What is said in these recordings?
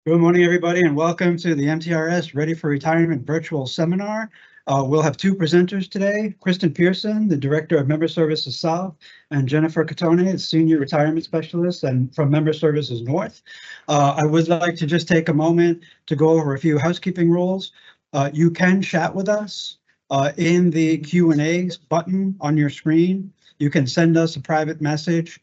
Good morning, everybody, and welcome to the MTRS Ready for Retirement virtual seminar. We'll have two presenters today, Kristen Pearson, the Director of Member Services South, and Jennifer Catone, the Senior Retirement Specialist and from Member Services North. I would like to just take a moment to go over a few housekeeping rules. You can chat with us in the Q&A button on your screen. You can send us a private message,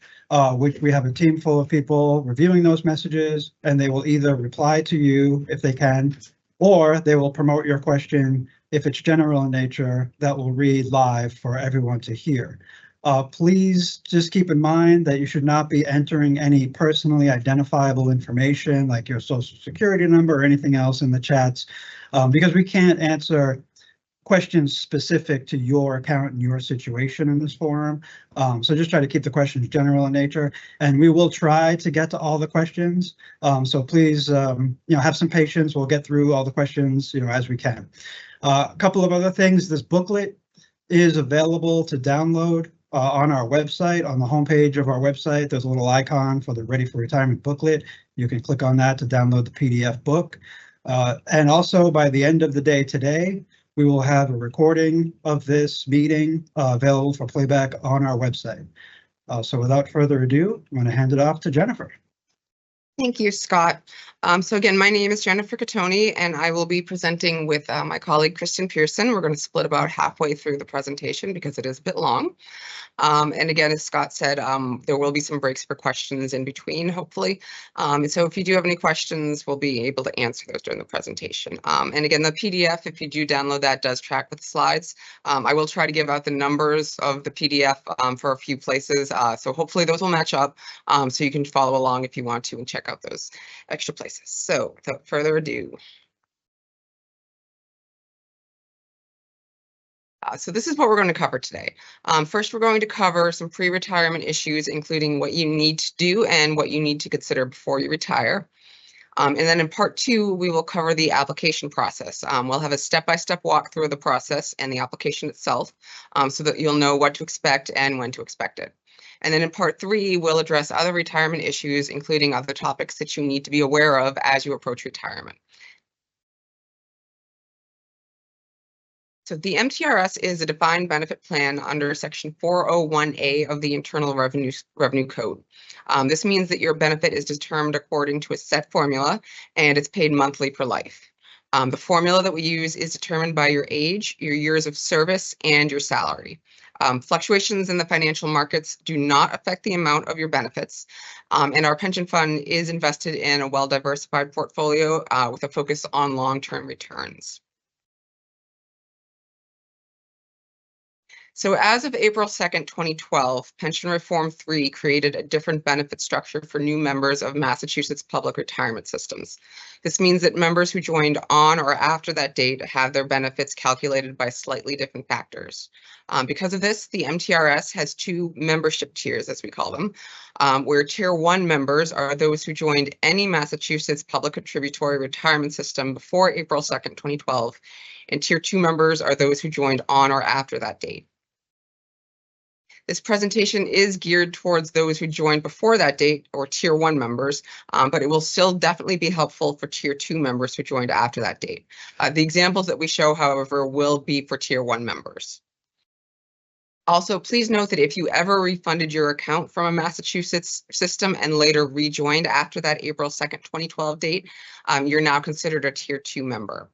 which we have a team full of people reviewing those messages, and they will either reply to you if they can, or they will promote your question if it's general in nature that will read live for everyone to hear. Please just keep in mind that you should not be entering any personally identifiable information like your social security number or anything else in the chats, because we can't answer questions specific to your account and your situation in this forum. So just try to keep the questions general in nature, and we will try to get to all the questions. So please, have some patience. We'll get through all the questions, as we can. A couple of other things. This booklet is available to download on our website. On the homepage of our website, there's a little icon for the Ready for Retirement booklet. You can click on that to download the PDF book. And also by the end of the day today, we will have a recording of this meeting available for playback on our website. So without further ado, I'm going to hand it off to Jennifer. Thank you, Scott. So again, my name is Jennifer Catone, and I will be presenting with my colleague, Kristen Pearson. We're going to split about halfway through the presentation because it is a bit long. And again, as Scott said, there will be some breaks for questions in between, hopefully. And so if you do have any questions, we'll be able to answer those during the presentation. And again, the PDF, if you do download that, does track with the slides. I will try to give out the numbers of the PDF for a few places. So hopefully those will match up, so you can follow along if you want to and check out those extra places. So without further ado. So this is what we're going to cover today. First, we're going to cover some pre-retirement issues, including what you need to do and what you need to consider before you retire. And then in part two, we will cover the application process. We'll have a step-by-step walkthrough of the process and the application itself, so that you'll know what to expect and when to expect it. And then in part three, we'll address other retirement issues, including other topics that you need to be aware of as you approach retirement. So the MTRS is a defined benefit plan under Section 401A of the Internal Revenue Code. This means that your benefit is determined according to a set formula, and it's paid monthly for life. The formula that we use is determined by your age, your years of service, and your salary. Fluctuations in the financial markets do not affect the amount of your benefits, and our pension fund is invested in a well-diversified portfolio with a focus on long-term returns. So as of April 2nd, 2012, Pension Reform 3 created a different benefit structure for new members of Massachusetts public retirement systems. This means that members who joined on or after that date have their benefits calculated by slightly different factors. Because of this, the MTRS has two membership tiers, as we call them, where Tier 1 members are those who joined any Massachusetts public contributory retirement system before April 2nd, 2012, and Tier 2 members are those who joined on or after that date. This presentation is geared towards those who joined before that date, or Tier 1 members, but it will still definitely be helpful for Tier 2 members who joined after that date. The examples that we show, however, will be for Tier 1 members. Also, please note that if you ever refunded your account from a Massachusetts system and later rejoined after that April 2nd, 2012 date, you're now considered a Tier 2 member.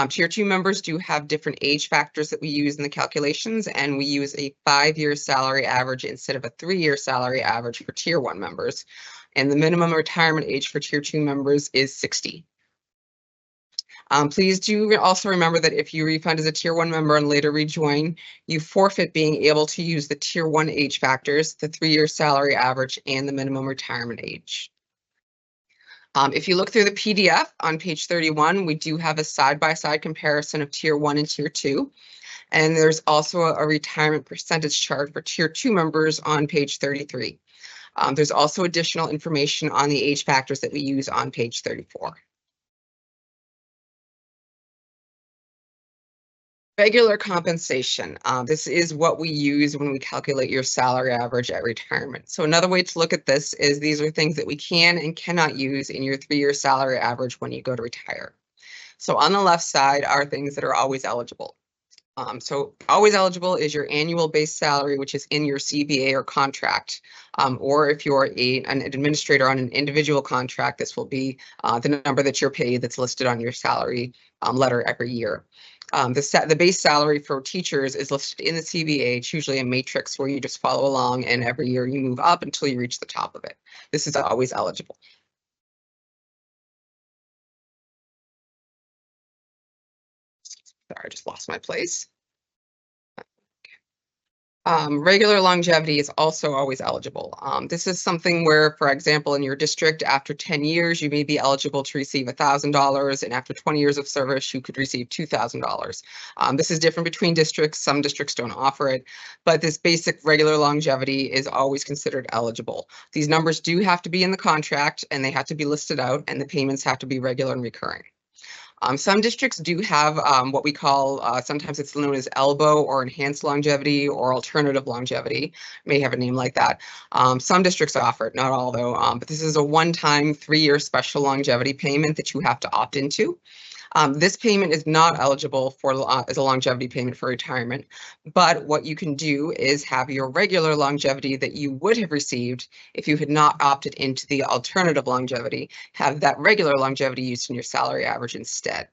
Tier 2 members do have different age factors that we use in the calculations, and we use a 5-year salary average instead of a 3-year salary average for Tier 1 members. And the minimum retirement age for Tier 2 members is 60. Please do also remember that if you refund as a Tier 1 member and later rejoin, you forfeit being able to use the Tier 1 age factors, the 3-year salary average, and the minimum retirement age. If you look through the PDF on page 31, we do have a side-by-side comparison of Tier 1 and Tier 2. And there's also a retirement percentage chart for Tier 2 members on page 33. There's also additional information on the age factors that we use on page 34. Regular compensation. This is what we use when we calculate your salary average at retirement. So another way to look at this is these are things that we can and cannot use in your 3-year salary average when you go to retire. So on the left side are things that are always eligible. So always eligible is your annual base salary, which is in your CBA or contract. Or if you're an administrator on an individual contract, this will be the number that you're paid that's listed on your salary letter every year. The base salary for teachers is listed in the CBA. It's usually a matrix where you just follow along, and every year you move up until you reach the top of it. This is always eligible. Sorry, I just lost my place. Regular longevity is also always eligible. This is something where, for example, in your district, after 10 years, you may be eligible to receive $1,000, and after 20 years of service, you could receive $2,000. This is different between districts. Some districts don't offer it, but this basic regular longevity is always considered eligible. These numbers do have to be in the contract, and they have to be listed out, and the payments have to be regular and recurring. Some districts do have what we call, sometimes it's known as elbow or enhanced longevity or alternative longevity, may have a name like that. Some districts offer it, not all though, but this is a one-time 3-year special longevity payment that you have to opt into. This payment is not eligible for as a longevity payment for retirement, but what you can do is have your regular longevity that you would have received if you had not opted into the alternative longevity, have that regular longevity used in your salary average instead.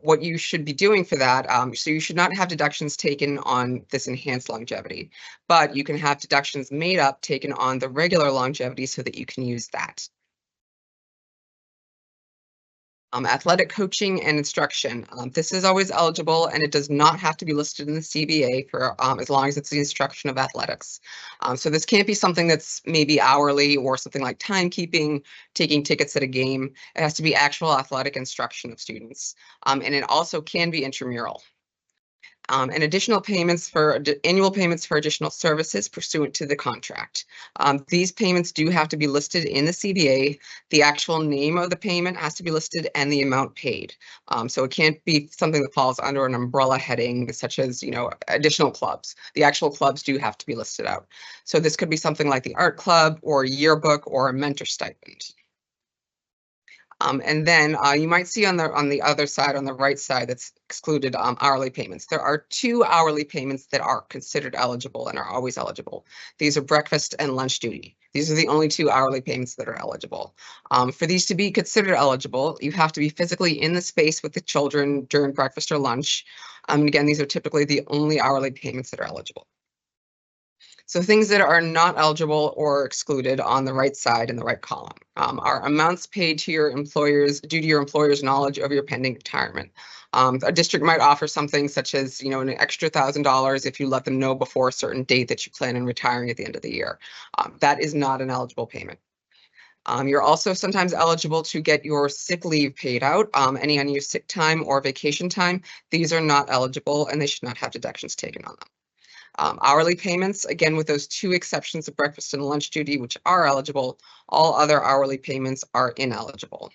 What you should be doing for that, so you should not have deductions taken on this enhanced longevity, but you can have deductions made up taken on the regular longevity so that you can use that. Athletic coaching and instruction. This is always eligible, and it does not have to be listed in the CBA for as long as it's the instruction of athletics. So this can't be something that's maybe hourly or something like timekeeping, taking tickets at a game. It has to be actual athletic instruction of students. And it also can be intramural. And additional payments for annual payments for additional services pursuant to the contract. These payments do have to be listed in the CBA. The actual name of the payment has to be listed and the amount paid. So it can't be something that falls under an umbrella heading such as, additional clubs. The actual clubs do have to be listed out. So this could be something like the art club or a yearbook or a mentor stipend. And then you might see on the other side, on the right side, that's excluded hourly payments. There are 2 hourly payments that are considered eligible and are always eligible. These are breakfast and lunch duty. These are the only 2 hourly payments that are eligible. For these to be considered eligible, you have to be physically in the space with the children during breakfast or lunch. And again, these are typically the only hourly payments that are eligible. So things that are not eligible or excluded on the right side in the right column are amounts paid to your employers due to your employer's knowledge of your pending retirement. A district might offer something such as, an extra $1,000 if you let them know before a certain date that you plan on retiring at the end of the year. That is not an eligible payment. You're also sometimes eligible to get your sick leave paid out, any unused sick time or vacation time. These are not eligible and they should not have deductions taken on them. Hourly payments, again, with those 2 exceptions of breakfast and lunch duty, which are eligible, all other hourly payments are ineligible.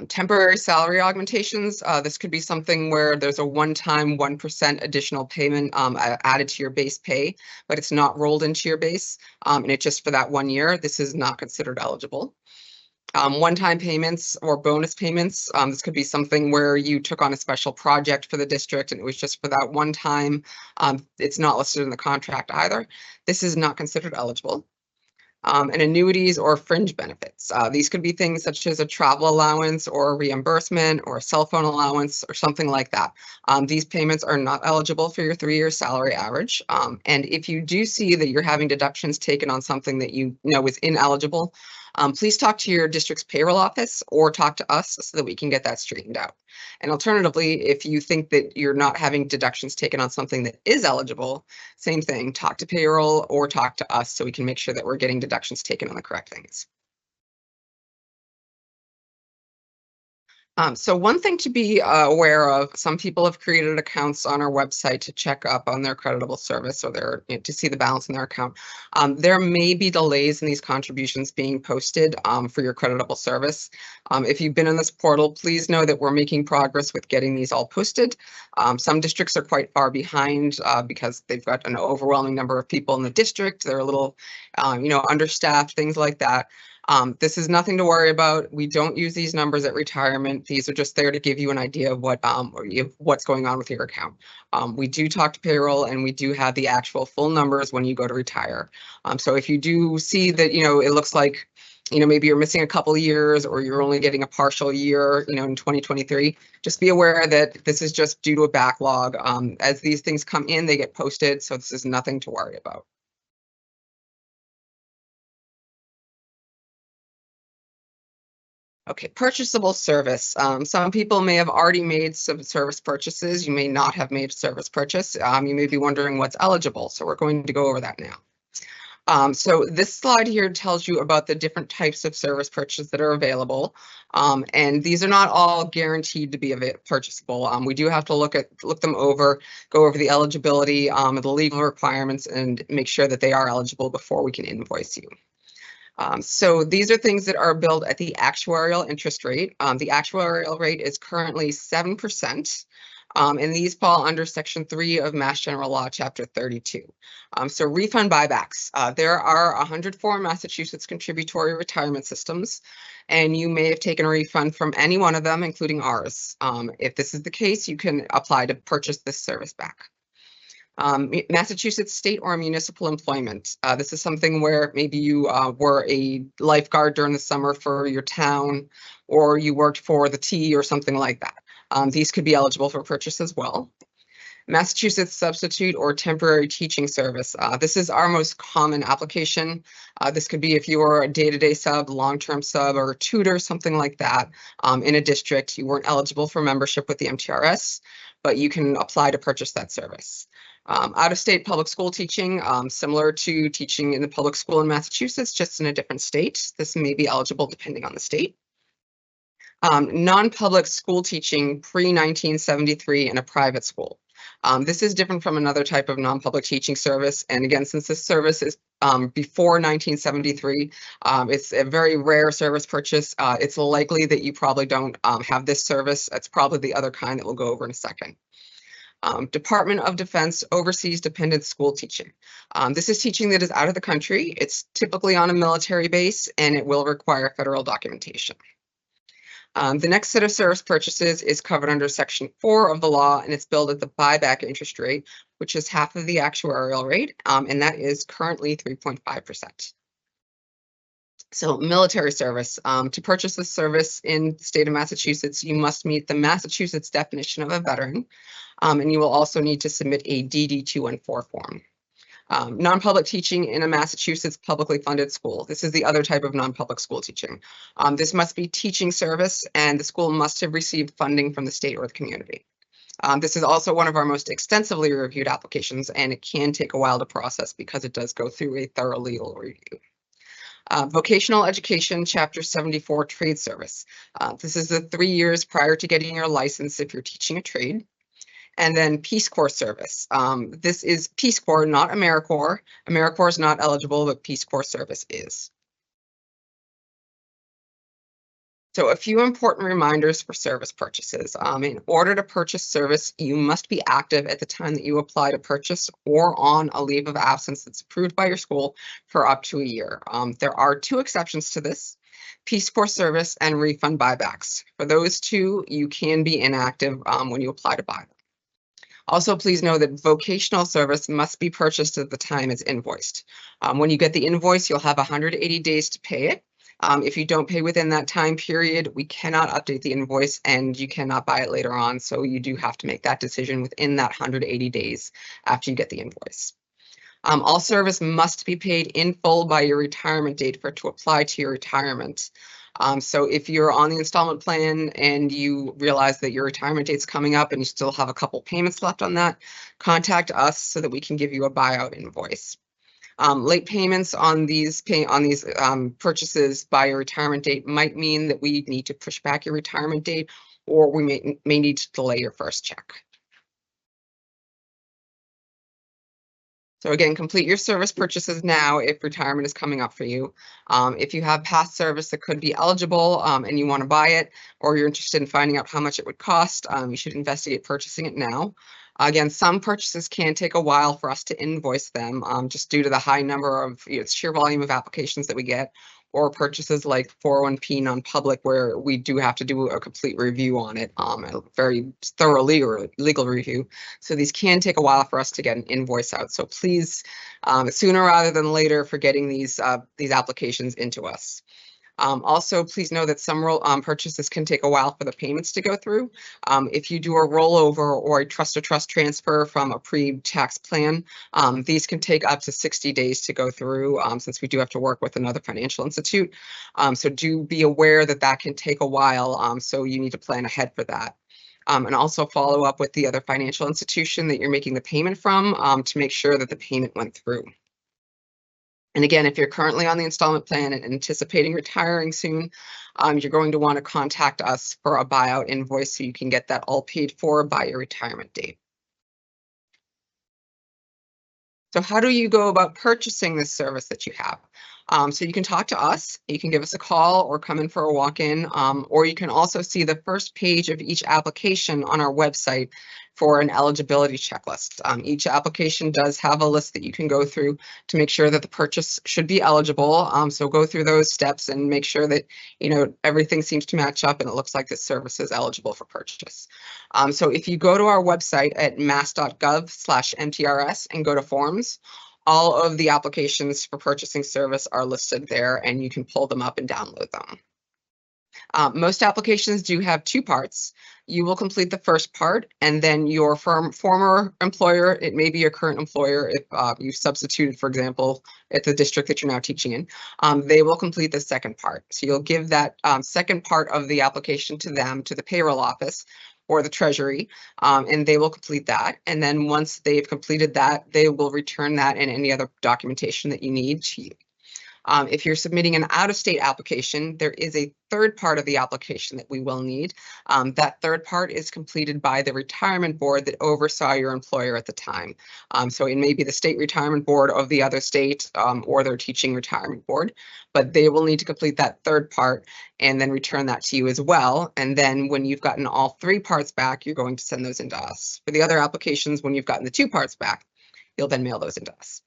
Temporary salary augmentations. This could be something where there's a one-time 1% additional payment added to your base pay, but it's not rolled into your base, and it's just for that 1 year. This is not considered eligible. One-time payments or bonus payments. This could be something where you took on a special project for the district and it was just for that one time. It's not listed in the contract either. This is not considered eligible. And annuities or fringe benefits. These could be things such as a travel allowance or a reimbursement or a cell phone allowance or something like that. These payments are not eligible for your 3-year salary average. And if you do see that you're having deductions taken on something that you know is ineligible, please talk to your district's payroll office or talk to us so that we can get that straightened out. And alternatively, if you think that you're not having deductions taken on something that is eligible, same thing, talk to payroll or talk to us so we can make sure that we're getting deductions taken on the correct things. So one thing to be aware of, some people have created accounts on our website to check up on their creditable service or to see the balance in their account. There may be delays in these contributions being posted for your creditable service. If you've been in this portal, please know that we're making progress with getting these all posted. Some districts are quite far behind because they've got an overwhelming number of people in the district. They're a little, understaffed, things like that. This is nothing to worry about. We don't use these numbers at retirement. These are just there to give you an idea of what's going on with your account. We do talk to payroll and we do have the actual full numbers when you go to retire. So if you do see that, it looks like, maybe you're missing a couple of years or you're only getting a partial year, in 2023, just be aware that this is just due to a backlog. As these things come in, they get posted. So this is nothing to worry about. Okay, purchasable service. Some people may have already made some service purchases. You may not have made a service purchase. You may be wondering what's eligible. So we're going to go over that now. So this slide here tells you about the different types of service purchases that are available. And these are not all guaranteed to be purchasable. We do have to look them over, go over the eligibility, the legal requirements, and make sure that they are eligible before we can invoice you. So these are things that are billed at the actuarial interest rate. The actuarial rate is currently 7%. And these fall under Section 3 of Mass General Law, Chapter 32. So refund buybacks. There are 104 Massachusetts contributory retirement systems, and you may have taken a refund from any one of them, including ours. If this is the case, you can apply to purchase this service back. Massachusetts state or municipal employment. This is something where maybe you were a lifeguard during the summer for your town, or you worked for the T or something like that. These could be eligible for purchase as well. Massachusetts substitute or temporary teaching service. This is our most common application. This could be if you were a day-to-day sub, long-term sub, or a tutor, something like that in a district. You weren't eligible for membership with the MTRS, but you can apply to purchase that service. Out-of-state public school teaching, similar to teaching in the public school in Massachusetts, just in a different state. This may be eligible depending on the state. Non-public school teaching pre-1973 in a private school. This is different from another type of non-public teaching service. And again, since this service is before 1973, it's a very rare service purchase. It's likely that you probably don't have this service. It's probably the other kind that we'll go over in a second. Department of Defense overseas dependent school teaching. This is teaching that is out of the country. It's typically on a military base and it will require federal documentation. The next set of service purchases is covered under Section 4 of the law, and it's billed at the buyback interest rate, which is half of the actuarial rate, and that is currently 3.5%. So military service. To purchase this service in the state of Massachusetts, you must meet the Massachusetts definition of a veteran, and you will also need to submit a DD-214 form. Non-public teaching in a Massachusetts publicly funded school. This is the other type of non-public school teaching. This must be teaching service, and the school must have received funding from the state or the community. This is also one of our most extensively reviewed applications, and it can take a while to process because it does go through a thorough legal review. Vocational education, Chapter 74 trade service. This is the 3 years prior to getting your license if you're teaching a trade. And then Peace Corps service. This is Peace Corps, not AmeriCorps. AmeriCorps is not eligible, but Peace Corps service is. So a few important reminders for service purchases. In order to purchase service, you must be active at the time that you apply to purchase or on a leave of absence that's approved by your school for up to a year. There are 2 exceptions to this: Peace Corps service and refund buybacks. For those 2, you can be inactive when you apply to buy them. Also, please know that vocational service must be purchased at the time it's invoiced. When you get the invoice, you'll have 180 days to pay it. If you don't pay within that time period, we cannot update the invoice and you cannot buy it later on. So you do have to make that decision within that 180 days after you get the invoice. All service must be paid in full by your retirement date for it to apply to your retirement. So if you're on the installment plan and you realize that your retirement date's coming up and you still have a couple payments left on that, contact us so that we can give you a buyout invoice. Late payments on these purchases by your retirement date might mean that we need to push back your retirement date, or we may need to delay your first check. So again, complete your service purchases now if retirement is coming up for you. If you have past service that could be eligible and you want to buy it, or you're interested in finding out how much it would cost, you should investigate purchasing it now. Again, some purchases can take a while for us to invoice them just due to the high number of sheer volume of applications that we get, or purchases like 401p non-public where we do have to do a complete review on it, a very thorough legal review. So these can take a while for us to get an invoice out. So please, sooner rather than later, for getting these applications into us. Also, please know that some purchases can take a while for the payments to go through. If you do a rollover or a trust-to-trust transfer from a pre-tax plan, these can take up to 60 days to go through since we do have to work with another financial institute. So do be aware that that can take a while, so you need to plan ahead for that. And also follow up with the other financial institution that you're making the payment from to make sure that the payment went through. And again, if you're currently on the installment plan and anticipating retiring soon, you're going to want to contact us for a buyout invoice so you can get that all paid for by your retirement date. So how do you go about purchasing this service that you have? So you can talk to us, you can give us a call or come in for a walk-in, or you can also see the first page of each application on our website for an eligibility checklist. Each application does have a list that you can go through to make sure that the purchase should be eligible. So go through those steps and make sure that everything seems to match up and it looks like this service is eligible for purchase. So if you go to our website at mass.gov/MTRS and go to forms, all of the applications for purchasing service are listed there and you can pull them up and download them. Most applications do have two parts. You will complete the first part, and then your former employer, it may be your current employer if you substituted, for example, at the district that you're now teaching in, they will complete the second part. So you'll give that second part of the application to them, to the payroll office or the treasury, and they will complete that. And then once they've completed that, they will return that and any other documentation that you need to you. If you're submitting an out-of-state application, there is a third part of the application that we will need. That third part is completed by the retirement board that oversaw your employer at the time. So it may be the state retirement board of the other state or their teaching retirement board, but they will need to complete that third part and then return that to you as well. And then when you've gotten all three parts back, you're going to send those into us. For the other applications, when you've gotten the two parts back, you'll then mail those into us.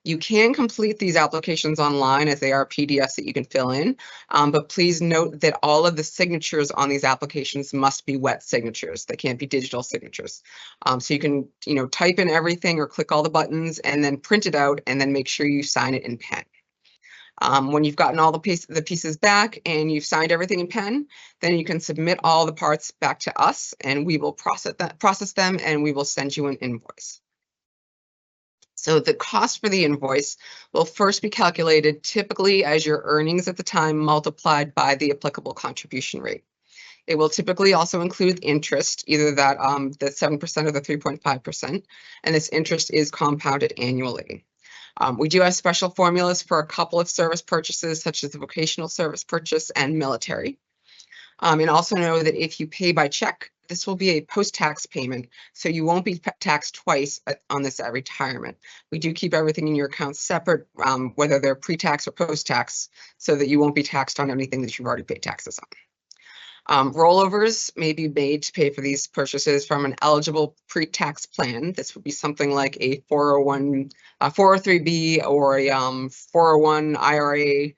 You can complete these applications online as they are PDFs that you can fill in, but please note that all of the signatures on these applications must be wet signatures. They can't be digital signatures. So you can, type in everything or click all the buttons and then print it out and then make sure you sign it in pen. When you've gotten all the pieces back and you've signed everything in pen, then you can submit all the parts back to us and we will process them and we will send you an invoice. So the cost for the invoice will first be calculated typically as your earnings at the time multiplied by the applicable contribution rate. It will typically also include interest, either that the 7% or the 3.5%, and this interest is compounded annually. We do have special formulas for a couple of service purchases, such as the vocational service purchase and military. And also know that if you pay by check, this will be a post-tax payment, so you won't be taxed twice on this at retirement. We do keep everything in your account separate, whether they're pre-tax or post-tax, so that you won't be taxed on anything that you've already paid taxes on. Rollovers may be made to pay for these purchases from an eligible pre-tax plan. This would be something like a 403B or a 401 IRA,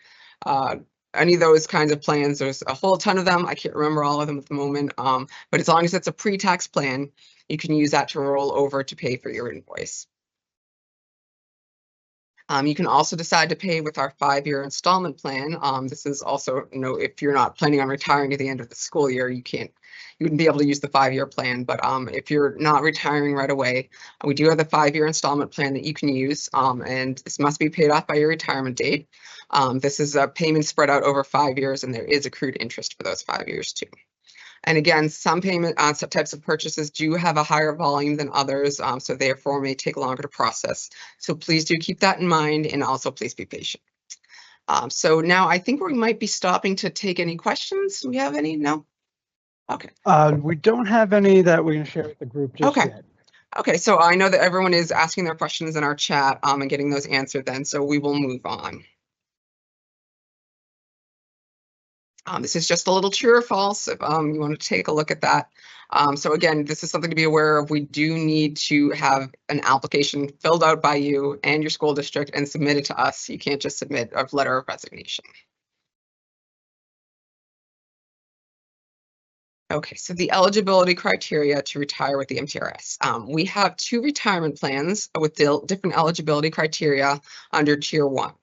any of those kinds of plans. There's a whole ton of them. I can't remember all of them at the moment, but as long as it's a pre-tax plan, you can use that to roll over to pay for your invoice. You can also decide to pay with our 5-year installment plan. This is also, if you're not planning on retiring at the end of the school year, you wouldn't be able to use the 5-year plan. But if you're not retiring right away, we do have the 5-year installment plan that you can use, and this must be paid off by your retirement date. This is a payment spread out over 5 years, and there is accrued interest for those 5 years too. And again, some some types of purchases do have a higher volume than others, so therefore may take longer to process. So please do keep that in mind, and also please be patient. So now I think we might be stopping to take any questions. Do we have any? No? Okay. We don't have any that we can share with the group just Okay. yet. Okay, so I know that everyone is asking their questions in our chat and getting those answered then, so we will move on. This is just a little true or false if you want to take a look at that. So again, this is something to be aware of. We do need to have an application filled out by you and your school district and submitted to us. You can't just submit a letter of resignation. Okay, so the eligibility criteria to retire with the MTRS. We have 2 retirement plans with different eligibility criteria under Tier 1.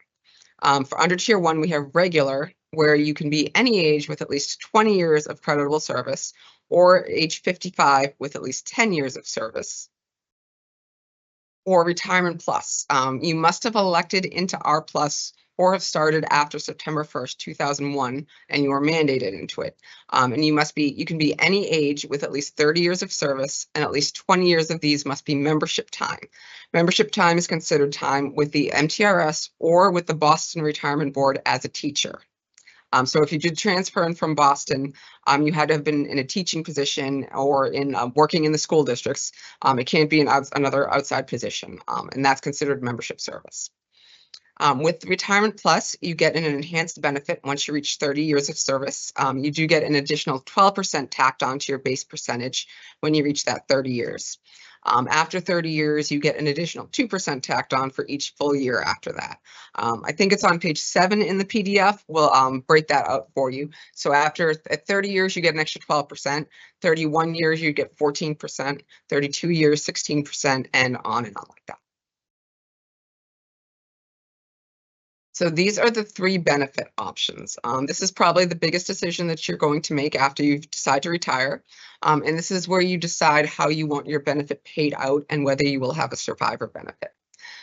For under Tier 1, we have regular, where you can be any age with at least 20 years of creditable service, or age 55 with at least 10 years of service. Or retirement plus. You must have elected into R plus or have started after September 1st, 2001, and you are mandated into it. And you can be any age with at least 30 years of service, and at least 20 years of these must be membership time. Membership time is considered time with the MTRS or with the Boston Retirement Board as a teacher. So if you did transfer in from Boston, you had to have been in a teaching position or in working in the school districts. It can't be another outside position, and that's considered membership service. With Retirement Plus, you get an enhanced benefit once you reach 30 years of service. You do get an additional 12% tacked onto your base percentage when you reach that 30 years. After 30 years, you get an additional 2% tacked on for each full year after that. I think it's on page 7 in the PDF. We'll break that out for you. So at 30 years, you get an extra 12%, 31 years, you get 14%, 32 years, 16%, and on like that. So these are the 3 benefit options. This is probably the biggest decision that you're going to make after you decide to retire. And this is where you decide how you want your benefit paid out and whether you will have a survivor benefit.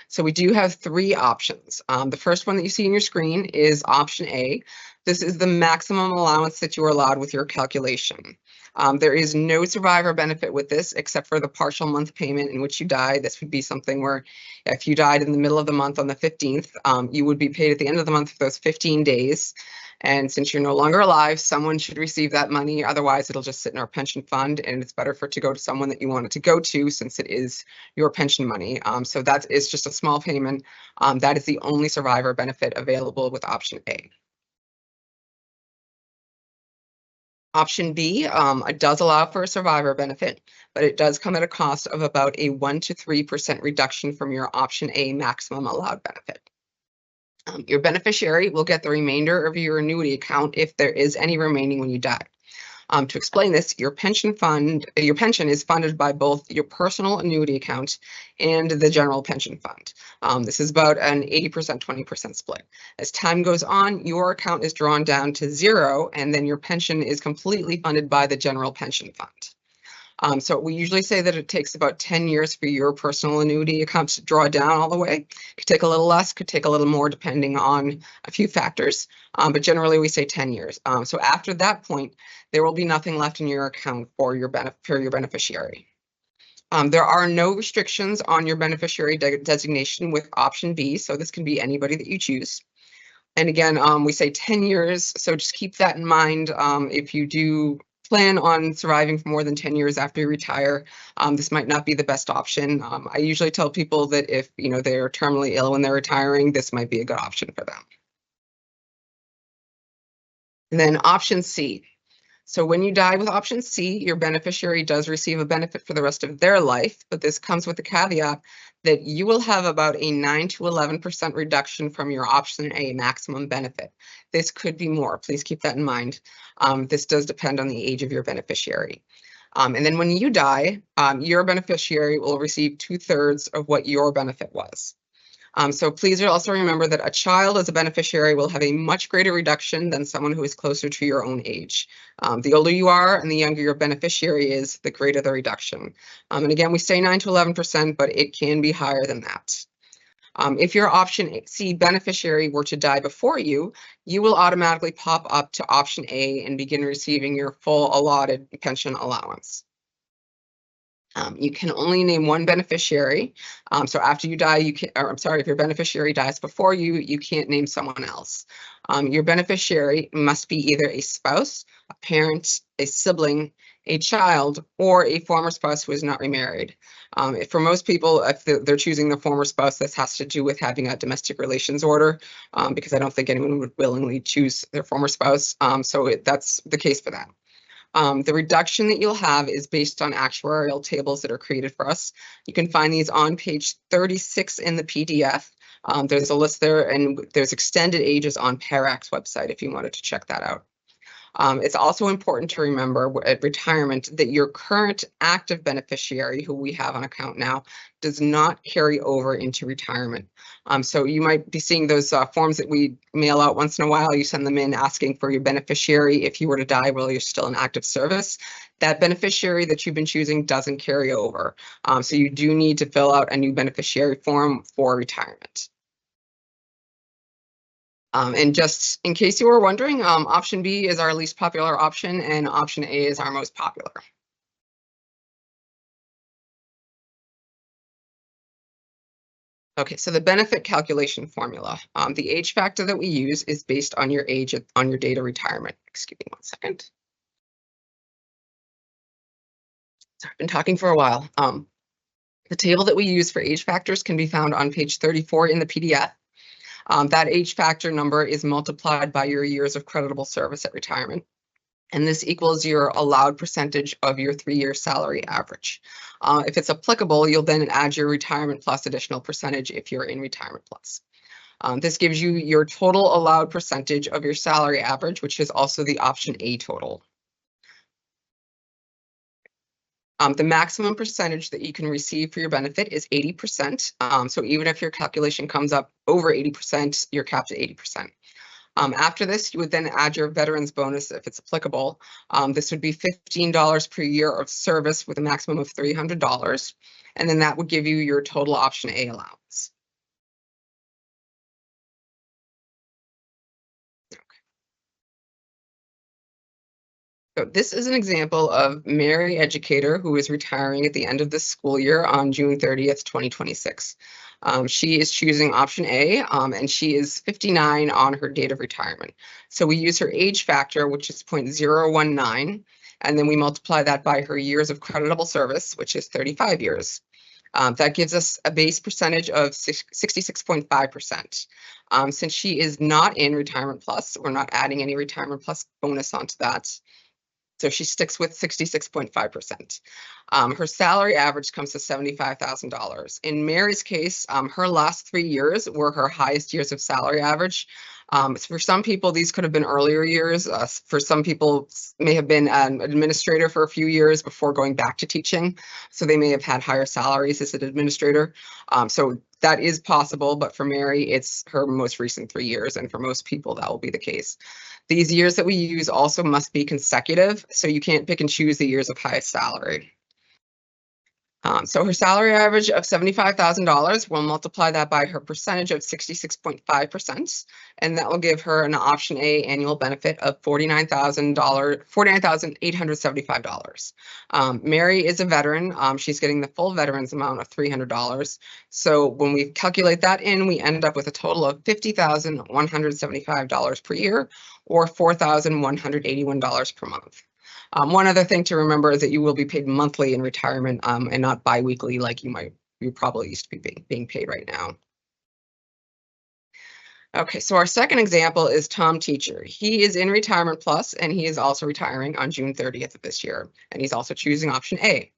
So we do have 3 options. The first one that you see on your screen is option A. This is the maximum allowance that you are allowed with your calculation. There is no survivor benefit with this except for the partial month payment in which you die. This would be something where if you died in the middle of the month on the 15th, you would be paid at the end of the month for those 15 days. And since you're no longer alive, someone should receive that money. Otherwise, it'll just sit in our pension fund, and it's better for it to go to someone that you want it to go to since it is your pension money. So that is just a small payment. That is the only survivor benefit available with option A. Option B, it does allow for a survivor benefit, but it does come at a cost of about a 1 to 3% reduction from your option A maximum allowed benefit. Your beneficiary will get the remainder of your annuity account if there is any remaining when you die. To explain this, your pension is funded by both your personal annuity account and the general pension fund. This is about an 80%, 20% split. As time goes on, your account is drawn down to 0, and then your pension is completely funded by the general pension fund. So we usually say that it takes about 10 years for your personal annuity account to draw down all the way. Could take a little less, could take a little more depending on a few factors, but generally we say 10 years. So after that point, there will be nothing left in your account for your beneficiary. There are no restrictions on your beneficiary designation with option B, so this can be anybody that you choose. And again, we say 10 years, so just keep that in mind. If you do plan on surviving for more than 10 years after you retire, this might not be the best option. I usually tell people that if they're terminally ill when they're retiring, this might be a good option for them. And then option C. So when you die with option C, your beneficiary does receive a benefit for the rest of their life, but this comes with the caveat that you will have about a 9 to 11% reduction from your option A maximum benefit. This could be more. Please keep that in mind. This does depend on the age of your beneficiary. And then when you die, your beneficiary will receive 2/3 of what your benefit was. So please also remember that a child as a beneficiary will have a much greater reduction than someone who is closer to your own age. The older you are and the younger your beneficiary is, the greater the reduction. And again, we say 9 to 11%, but it can be higher than that. If your option C beneficiary were to die before you, you will automatically pop up to option A and begin receiving your full allotted pension allowance. You can only name one beneficiary. So after you die, if your beneficiary dies before you, you can't name someone else. Your beneficiary must be either a spouse, a parent, a sibling, a child, or a former spouse who is not remarried. For most people, if they're choosing the former spouse, this has to do with having a domestic relations order, because I don't think anyone would willingly choose their former spouse. That's the case for that. The reduction that you'll have is based on actuarial tables that are created for us. You can find these on page 36 in the PDF. There's a list there, and there's extended ages on PARAC's website if you wanted to check that out. It's also important to remember at retirement that your current active beneficiary, who we have on account now, does not carry over into retirement. So you might be seeing those forms that we mail out once in a while. You send them in asking for your beneficiary if you were to die while you're still in active service. That beneficiary that you've been choosing doesn't carry over. So you do need to fill out a new beneficiary form for retirement. And just in case you were wondering, option B is our least popular option and option A is our most popular. Okay, so the benefit calculation formula. The age factor that we use is based on your age on your date of retirement. Excuse me one second. So I've been talking for a while. The table that we use for age factors can be found on page 34 in the PDF. That age factor number is multiplied by your years of creditable service at retirement. And this equals your allowed percentage of your 3-year salary average. If it's applicable, you'll then add your retirement plus additional percentage if you're in retirement plus. This gives you your total allowed percentage of your salary average, which is also the option A total. The maximum percentage that you can receive for your benefit is 80%. So even if your calculation comes up over 80%, you're capped at 80%. After this, you would then add your veterans bonus if it's applicable. This would be $15 per year of service with a maximum of $300. And then that would give you your total option A allowance. So this is an example of Mary Educator, who is retiring at the end of this school year on June 30th, 2026. She is choosing option A, and she is 59 on her date of retirement. So we use her age factor, which is 0.019, and then we multiply that by her years of creditable service, which is 35 years. That gives us a base percentage of 66.5%. Since she is not in retirement plus, we're not adding any retirement plus bonus onto that. So she sticks with 66.5%. Her salary average comes to $75,000. In Mary's case, her last 3 years were her highest years of salary average. For some people, these could have been earlier years. For some people, may have been an administrator for a few years before going back to teaching. So they may have had higher salaries as an administrator. So that is possible, but for Mary, it's her most recent 3 years. And for most people, that will be the case. These years that we use also must be consecutive, so you can't pick and choose the years of highest salary. So her salary average of $75,000, we'll multiply that by her percentage of 66.5%, and that will give her an option A annual benefit of $49,875. Mary is a veteran. She's getting the full veterans amount of $300. So when we calculate that in, we end up with a total of $50,175 per year, or $4,181 per month. One other thing to remember is that you will be paid monthly in retirement, and not biweekly like you probably used to be being paid right now. Okay, so our second example is Tom Teacher. He is in retirement plus, and he is also retiring on June 30th of this year, and he's also choosing option A.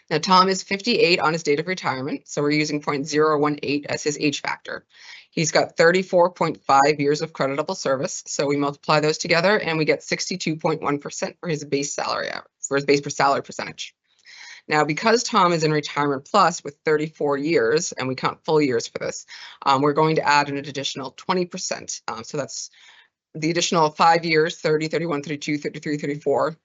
Now, Tom is 58 on his date of retirement, so we're using 0.018 as his age factor. He's got 34.5 years of creditable service, so we multiply those together and we get 62.1% for his base salary, salary percentage. Now, because Tom is in retirement plus with 34 years, and we count full years for this, we're going to add an additional 20%. So that's the additional 5 years, 30, 31, 32, 33, 34.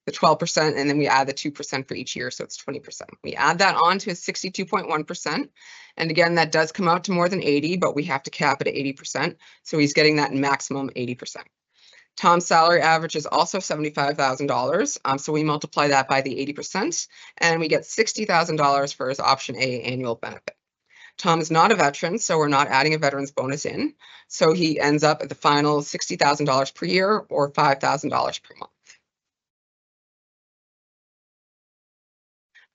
the 12%, and then we add the 2% for each year, so it's 20%. We add that on to 62.1%, and again, that does come out to more than 80, but we have to cap it at 80%, so he's getting that maximum 80%. Tom's salary average is also $75,000, so we multiply that by the 80%, and we get $60,000 for his option A annual benefit. Tom is not a veteran, so we're not adding a veteran's bonus in, so he ends up at the final $60,000 per year or $5,000 per month.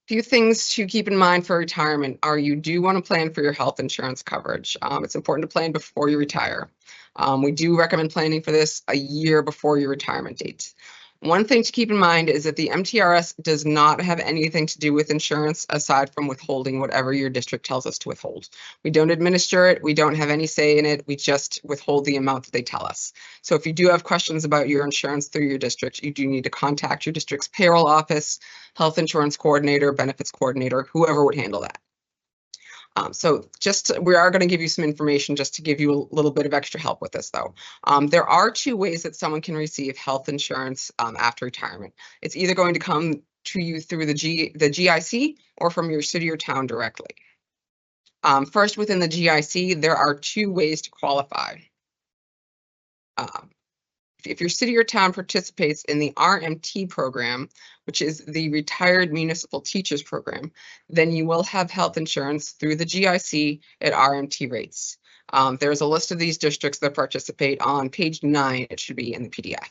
Few things to keep in mind for retirement are you do want to plan for your health insurance coverage. It's important to plan before you retire. We do recommend planning for this a year before your retirement date. One thing to keep in mind is that the MTRS does not have anything to do with insurance aside from withholding whatever your district tells us to withhold. We don't administer it. We don't have any say in it. We just withhold the amount that they tell us. So if you do have questions about your insurance through your district, you do need to contact your district's payroll office, health insurance coordinator, benefits coordinator, whoever would handle that. We are going to give you some information just to give you a little bit of extra help with this, though. There are two ways that someone can receive health insurance after retirement. It's either going to come to you through the GIC or from your city or town directly. First, within the GIC, there are two ways to qualify. If your city or town participates in the RMT program, which is the Retired Municipal Teachers Program, then you will have health insurance through the GIC at RMT rates. There's a list of these districts that participate on page 9. It should be in the PDF.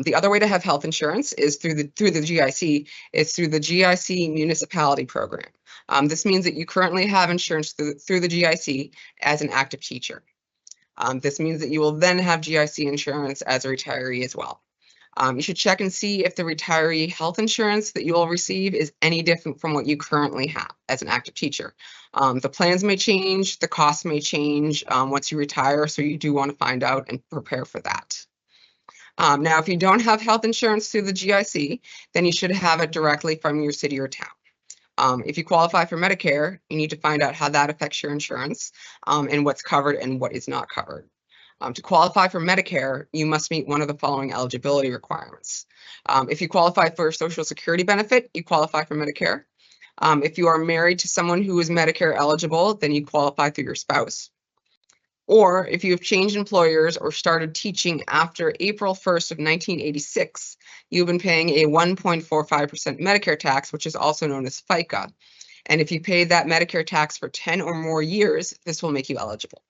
The other way to have health insurance is through the GIC. It's through the GIC Municipality Program. This means that you currently have insurance through the GIC as an active teacher. This means that you will then have GIC insurance as a retiree as well. You should check and see if the retiree health insurance that you will receive is any different from what you currently have as an active teacher. The plans may change, the costs may change once you retire, so you do want to find out and prepare for that. Now, if you don't have health insurance through the GIC, then you should have it directly from your city or town. If you qualify for Medicare, you need to find out how that affects your insurance and what's covered and what is not covered. To qualify for Medicare, you must meet one of the following eligibility requirements. If you qualify for a Social Security benefit, you qualify for Medicare. If you are married to someone who is Medicare eligible, then you qualify through your spouse. Or if you have changed employers or started teaching after April 1st of 1986, you've been paying a 1.45% Medicare tax, which is also known as FICA. And if you paid that Medicare tax for 10 or more years, this will make you eligible.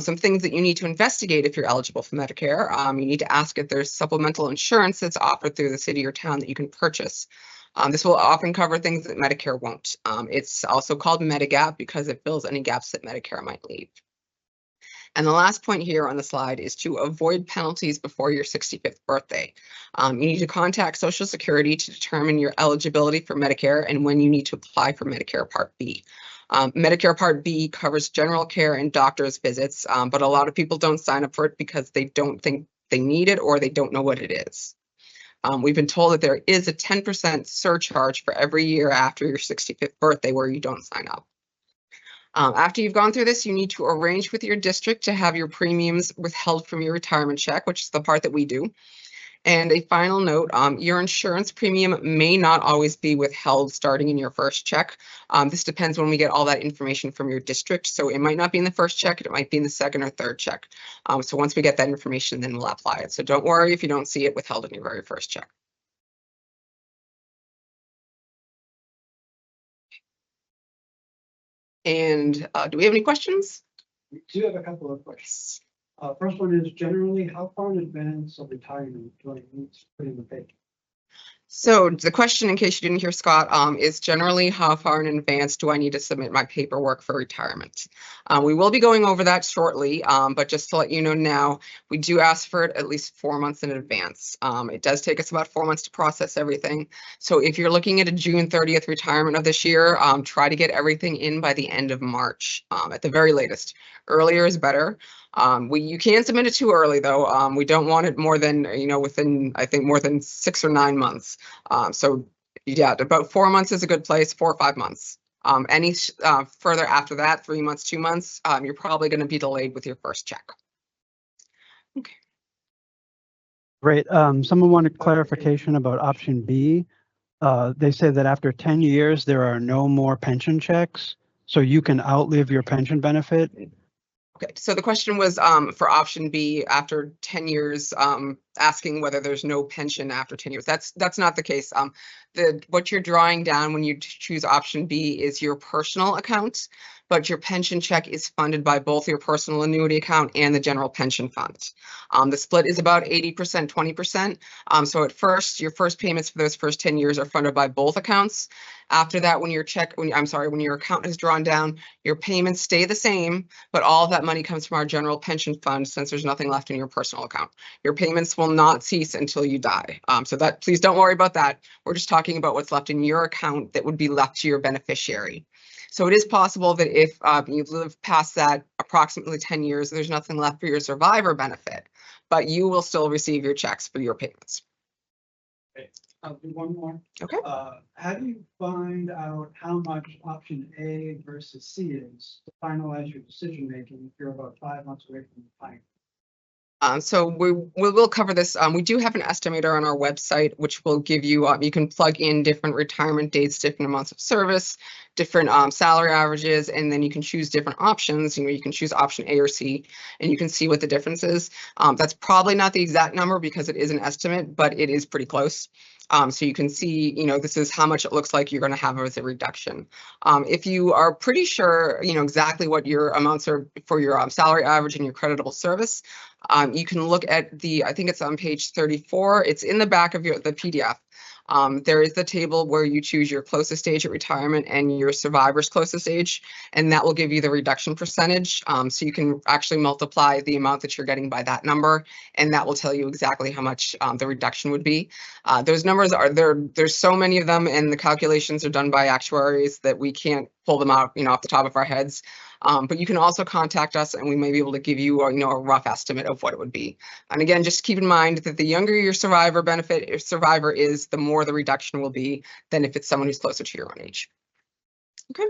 Some things that you need to investigate if you're eligible for Medicare. You need to ask if there's supplemental insurance that's offered through the city or town that you can purchase. This will often cover things that Medicare won't. It's also called Medigap because it fills any gaps that Medicare might leave. And the last point here on the slide is to avoid penalties before your 65th birthday. You need to contact Social Security to determine your eligibility for Medicare and when you need to apply for Medicare Part B. Medicare Part B covers general care and doctor's visits, but a lot of people don't sign up for it because they don't think they need it or they don't know what it is. We've been told that there is a 10% surcharge for every year after your 65th birthday where you don't sign up. After you've gone through this, you need to arrange with your district to have your premiums withheld from your retirement check, which is the part that we do. And a final note, your insurance premium may not always be withheld starting in your first check. This depends when we get all that information from your district. So it might not be in the first check, it might be in the second or third check. So once we get that information, then we'll apply it. So don't worry if you don't see it withheld in your very first check. And do we have any questions? We do have a couple of questions. First one is generally how far in advance of retirement do I need to put in the pay? So the question, in case you didn't hear Scott, is generally how far in advance do I need to submit my paperwork for retirement? We will be going over that shortly, but just to let you know now, we do ask for it at least 4 months in advance. It does take us about 4 months to process everything. So if you're looking at a June 30th retirement of this year, try to get everything in by the end of March at the very latest. Earlier is better. You can submit it too early though. We don't want it more than, within, I think, more than 6 or 9 months. So yeah, about 4 months is a good place, 4 or 5 months. Any further after that, 3 months, 2 months, you're probably going to be delayed with your first check. Okay. Great. Someone wanted clarification about option B. They say that after 10 years, there are no more pension checks, so you can outlive your pension benefit. Okay, so the question was for option B, after 10 years, asking whether there's no pension after 10 years. That's not the case. What you're drawing down when you choose option B is your personal account, but your pension check is funded by both your personal annuity account and the general pension fund. The split is about 80%, 20%. So at first, your first payments for those first 10 years are funded by both accounts. After that, when your account is drawn down, your payments stay the same, but all of that money comes from our general pension fund since there's nothing left in your personal account. Your payments will not cease until you die. So that, please don't worry about that. We're just talking about what's left in your account that would be left to your beneficiary. So it is possible that if you live past that approximately 10 years, there's nothing left for your survivor benefit, but you will still receive your checks for your payments. Okay. I'll do one more. Okay. How do you find out how much option A versus C is to finalize your decision making if you're about 5 months away from the time? So we will cover this. We do have an estimator on our website, which will give you, you can plug in different retirement dates, different amounts of service, different salary averages, and then you can choose different options. You can choose option A or C, and you can see what the difference is. That's probably not the exact number because it is an estimate, but it is pretty close. So you can see, this is how much it looks like you're going to have as a reduction. If you are pretty sure, exactly what your amounts are for your salary average and your creditable service, you can look at I think it's on page 34. It's in the back of the PDF. There is the table where you choose your closest age at retirement and your survivor's closest age, and that will give you the reduction percentage. So you can actually multiply the amount that you're getting by that number, and that will tell you exactly how much the reduction would be. Those numbers are there. There's so many of them, and the calculations are done by actuaries that we can't pull them out, off the top of our heads. But you can also contact us and we may be able to give you, a rough estimate of what it would be. And again, just keep in mind that the younger your survivor is, the more the reduction will be than if it's someone who's closer to your own age. Okay,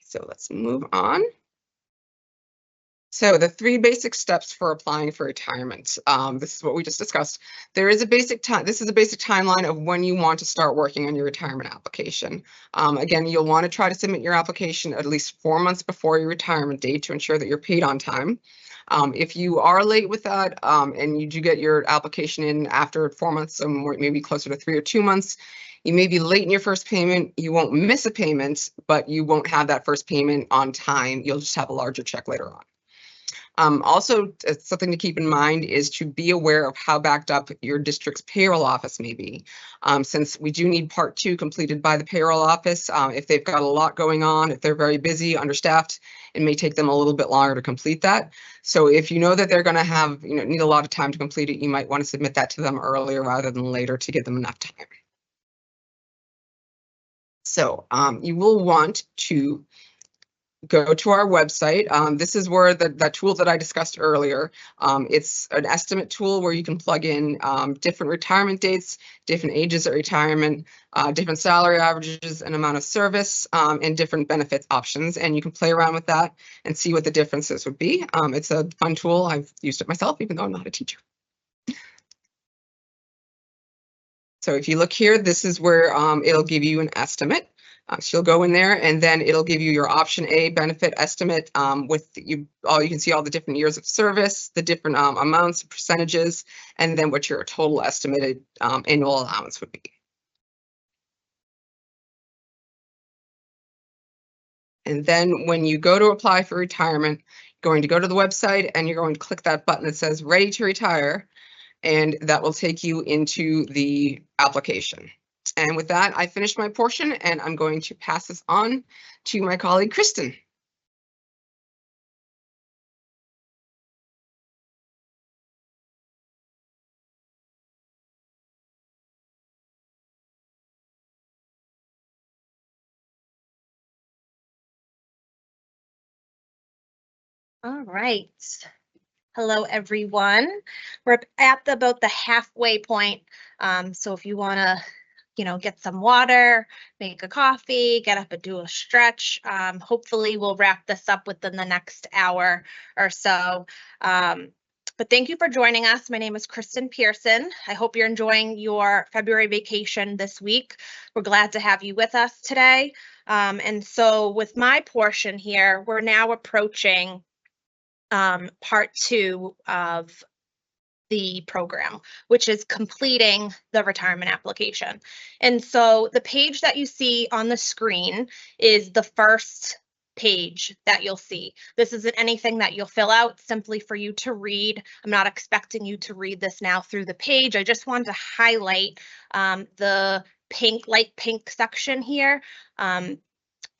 so let's move on. So the 3 basic steps for applying for retirement. This is what we just discussed. This is a basic timeline of when you want to start working on your retirement application. Again, you'll want to try to submit your application at least 4 months before your retirement date to ensure that you're paid on time. If you are late with that and you do get your application in after 4 months, or maybe closer to 3 or 2 months, you may be late in your first payment. You won't miss a payment, but you won't have that first payment on time. You'll just have a larger check later on. Also, something to keep in mind is to be aware of how backed up your district's payroll office may be. Since we do need part 2 completed by the payroll office, if they've got a lot going on, if they're very busy, understaffed, it may take them a little bit longer to complete that. So if you know that they're going to have, need a lot of time to complete it, you might want to submit that to them earlier rather than later to give them enough time. So you will want to go to our website. This is where that tool that I discussed earlier. It's an estimate tool where you can plug in different retirement dates, different ages at retirement, different salary averages and amount of service, and different benefits options. And you can play around with that and see what the differences would be. It's a fun tool. I've used it myself, even though I'm not a teacher. So if you look here, this is where it'll give you an estimate. So you'll go in there and then it'll give you your option A benefit estimate with you can see all the different years of service, the different amounts, percentages, and then what your total estimated annual allowance would be. And then when you go to apply for retirement, you're going to go to the website and you're going to click that button that says ready to retire, and that will take you into the application. And with that, I finished my portion and I'm going to pass this on to my colleague, Kristen. All right. Hello, everyone. We're at about the halfway point. So if you want to, get some water, make a coffee, get up and do a stretch. Hopefully we'll wrap this up within the next hour or so. But thank you for joining us. My name is Kristen Pearson. I hope you're enjoying your February vacation this week. We're glad to have you with us today. And so with my portion here, we're now approaching part 2 of the program, which is completing the retirement application. And so the page that you see on the screen is the first page that you'll see. This isn't anything that you'll fill out, simply for you to read. I'm not expecting you to read this now through the page. I just wanted to highlight the light pink section here.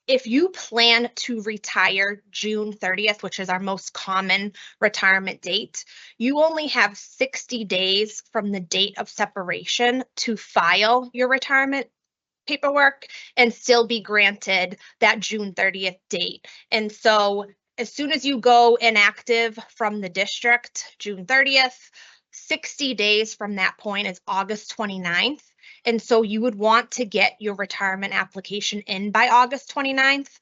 If you plan to retire June 30th, which is our most common retirement date, you only have 60 days from the date of separation to file your retirement paperwork and still be granted that June 30th date. And so as soon as you go inactive from the district, June 30th, 60 days from that point is August 29th. And so you would want to get your retirement application in by August 29th.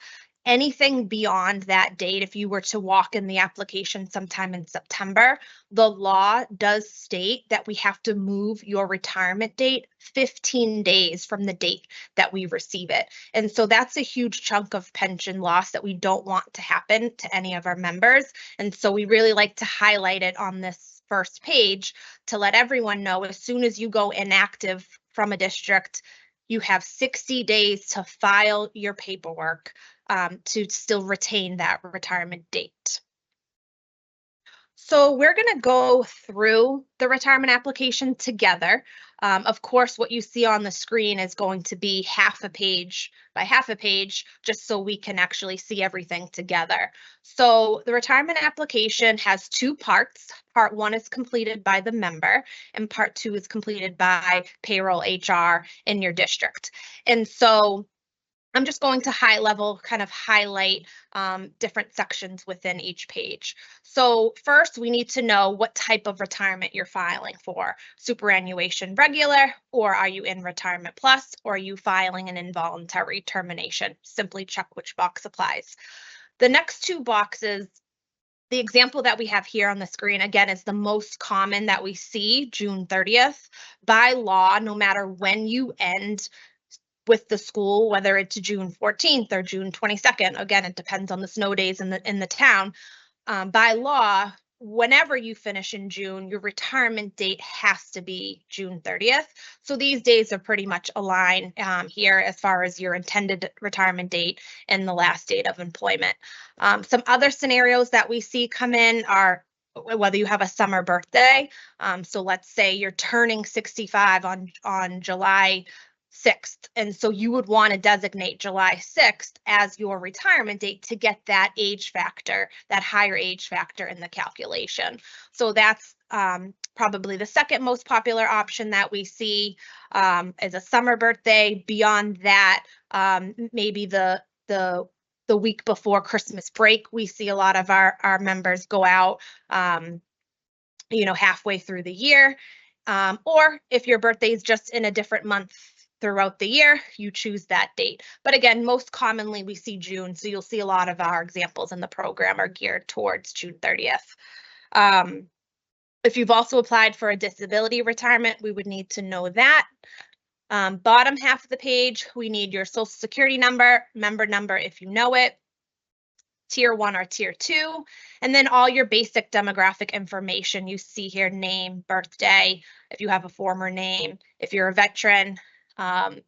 Anything beyond that date, if you were to walk in the application sometime in September, the law does state that we have to move your retirement date 15 days from the date that we receive it. And so that's a huge chunk of pension loss that we don't want to happen to any of our members. And so we really like to highlight it on this first page to let everyone know as soon as you go inactive from a district, you have 60 days to file your paperwork to still retain that retirement date. So we're going to go through the retirement application together. Of course, what you see on the screen is going to be half a page by half a page, just so we can actually see everything together. So the retirement application has 2 parts. Part 1 is completed by the member, and Part 2 is completed by payroll HR in your district. And so I'm just going to high level kind of highlight different sections within each page. So first, we need to know what type of retirement you're filing for. Superannuation regular, or are you in retirement plus, or are you filing an involuntary termination? Simply check which box applies. The next 2 boxes, the example that we have here on the screen, again, is the most common that we see, June 30th. By law, no matter when you end with the school, whether it's June 14th or June 22nd, again, it depends on the snow days in the town. By law, whenever you finish in June, your retirement date has to be June 30th. So these days are pretty much aligned here as far as your intended retirement date and the last date of employment. Some other scenarios that we see come in are whether you have a summer birthday. So let's say you're turning 65 on July 6th. And so you would want to designate July 6th as your retirement date to get that age factor, that higher age factor in the calculation. So that's probably the second most popular option that we see is a summer birthday. Beyond that, maybe the week before Christmas break, we see a lot of our members go out, halfway through the year. Or if your birthday is just in a different month throughout the year, you choose that date. But again, most commonly we see June, so you'll see a lot of our examples in the program are geared towards June 30th. If you've also applied for a disability retirement, we would need to know that. Bottom half of the page, we need your social security number, member number if you know it, tier 1 or tier 2, and then all your basic demographic information you see here: name, birthday, if you have a former name, if you're a veteran,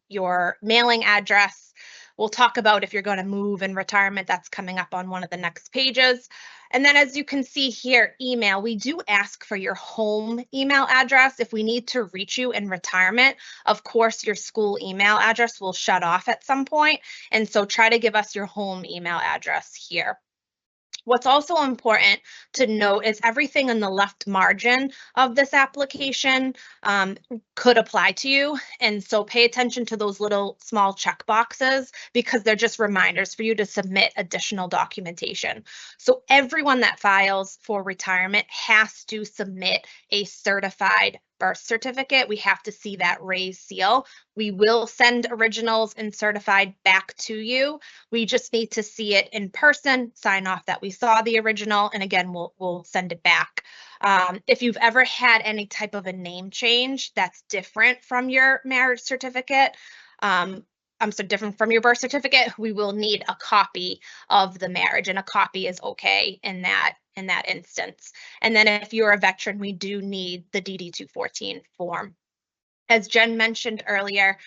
your mailing address. We'll talk about if you're going to move in retirement. That's coming up on one of the next pages. And then as you can see here, email. We do ask for your home email address if we need to reach you in retirement. Of course, your school email address will shut off at some point. And so try to give us your home email address here. What's also important to note is everything in the left margin of this application could apply to you. And so pay attention to those little small check boxes because they're just reminders for you to submit additional documentation. So everyone that files for retirement has to submit a certified birth certificate. We have to see that raised seal. We will send originals and certified back to you. We just need to see it in person, sign off that we saw the original, and again, we'll send it back. If you've ever had any type of a name change that's different from your marriage certificate, so different from your birth certificate, we will need a copy of the marriage, and a copy is okay in that instance. And then if you're a veteran, we do need the DD-214 form. As Jen mentioned earlier,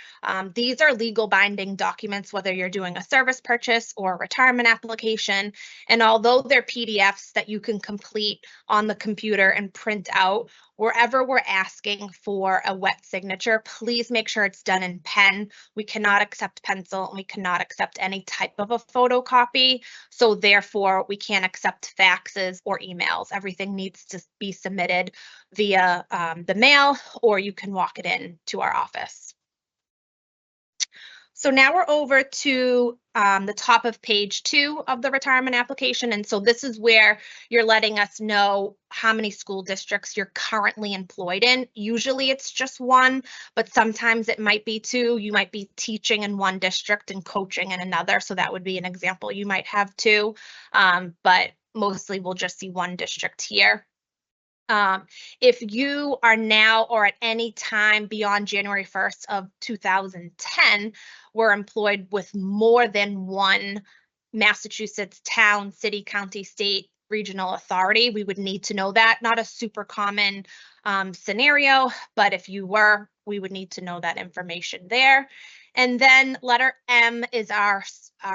these are legal binding documents, whether you're doing a service purchase or a retirement application. And although they're PDFs that you can complete on the computer and print out, wherever we're asking for a wet signature, please make sure it's done in pen. We cannot accept pencil, and we cannot accept any type of a photocopy. So therefore, we can't accept faxes or emails. Everything needs to be submitted via the mail, or you can walk it in to our office. So now we're over to the top of page 2 of the retirement application. And so this is where you're letting us know how many school districts you're currently employed in. Usually it's just one, but sometimes it might be 2. You might be teaching in one district and coaching in another. So that would be an example. You might have 2, but mostly we'll just see one district here. If you are now or at any time beyond January 1st of 2010 were employed with more than one Massachusetts town, city, county, state, regional authority, we would need to know that. Not a super common scenario, but if you were, we would need to know that information there. And then letter M is our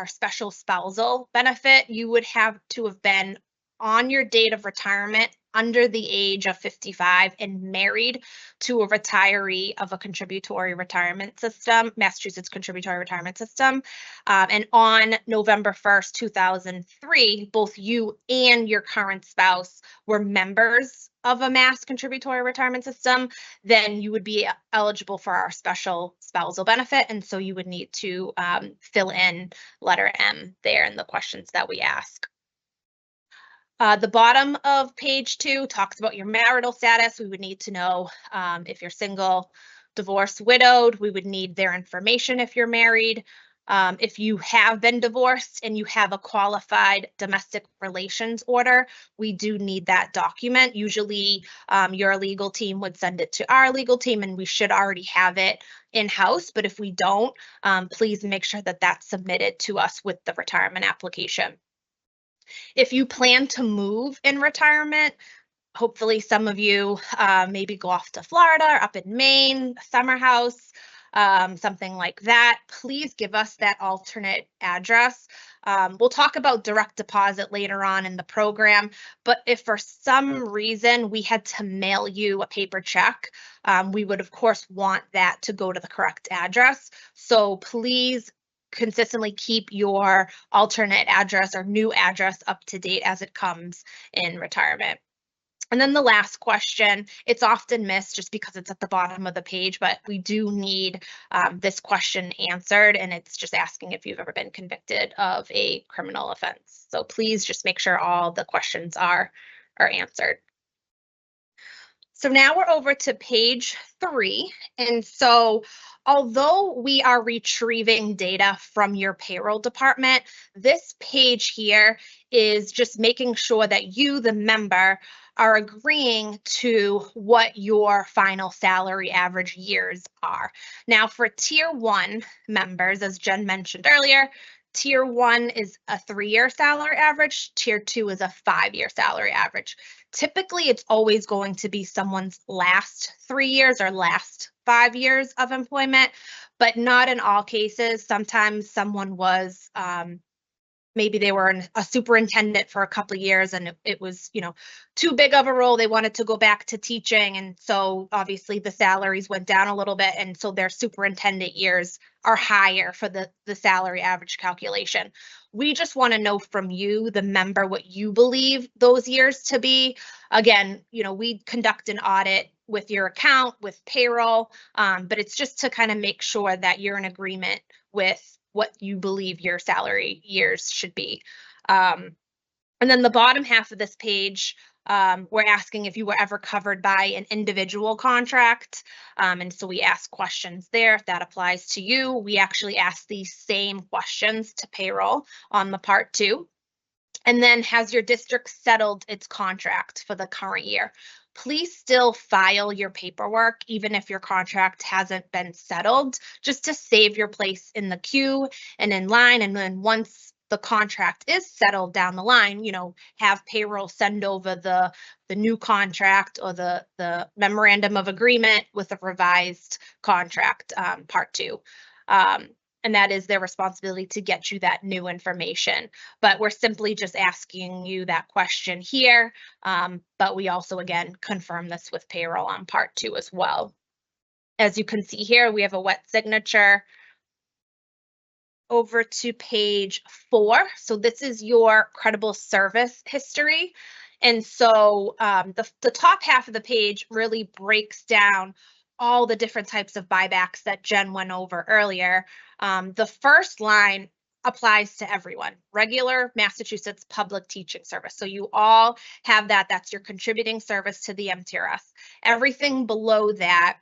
special spousal benefit. You would have to have been on your date of retirement under the age of 55 and married to a retiree of a contributory retirement system, Massachusetts contributory retirement system. And on November 1st, 2003, both you and your current spouse were members of a Mass contributory retirement system, then you would be eligible for our special spousal benefit. And so you would need to fill in letter M there in the questions that we ask. The bottom of page 2 talks about your marital status. We would need to know if you're single, divorced, widowed. We would need their information if you're married. If you have been divorced and you have a qualified domestic relations order, we do need that document. Usually your legal team would send it to our legal team, and we should already have it in-house. But if we don't, please make sure that that's submitted to us with the retirement application. If you plan to move in retirement, hopefully some of you maybe go off to Florida or up in Maine, summer house, something like that, please give us that alternate address. We'll talk about direct deposit later on in the program, but if for some reason we had to mail you a paper check, we would of course want that to go to the correct address. So please consistently keep your alternate address or new address up to date as it comes in retirement. And then the last question, it's often missed just because it's at the bottom of the page, but we do need this question answered, and it's just asking if you've ever been convicted of a criminal offense. So please just make sure all the questions are answered. So now we're over to page 3. And so although we are retrieving data from your payroll department, this page here is just making sure that you, the member, are agreeing to what your final salary average years are. Now for Tier 1 members, as Jen mentioned earlier, Tier 1 is a 3-year salary average. Tier 2 is a 5-year salary average. Typically, it's always going to be someone's last 3 years or last 5 years of employment, but not in all cases. Sometimes someone was maybe they were a superintendent for a couple of years and it was, too big of a role. They wanted to go back to teaching. And so obviously the salaries went down a little bit. And so their superintendent years are higher for the salary average calculation. We just want to know from you, the member, what you believe those years to be. Again, we conduct an audit with your account, with payroll, but it's just to kind of make sure that you're in agreement with what you believe your salary years should be. And then the bottom half of this page, we're asking if you were ever covered by an individual contract. And so we ask questions there. If that applies to you, we actually ask these same questions to payroll on the part 2. And then has your district settled its contract for the current year? Please still file your paperwork, even if your contract hasn't been settled, just to save your place in the queue and in line. And then once the contract is settled down the line, you know, have payroll send over the new contract or the memorandum of agreement with a revised contract, part 2. And that is their responsibility to get you that new information. But we're simply just asking you that question here. But we also, again, confirm this with payroll on part 2 as well. As you can see here, we have a wet signature. Over to page 4. So this is your credible service history. And so the top half of the page really breaks down all the different types of buybacks that Jen went over earlier. The first line applies to everyone, regular Massachusetts public teaching service. So you all have that. That's your contributing service to the MTRS. Everything below that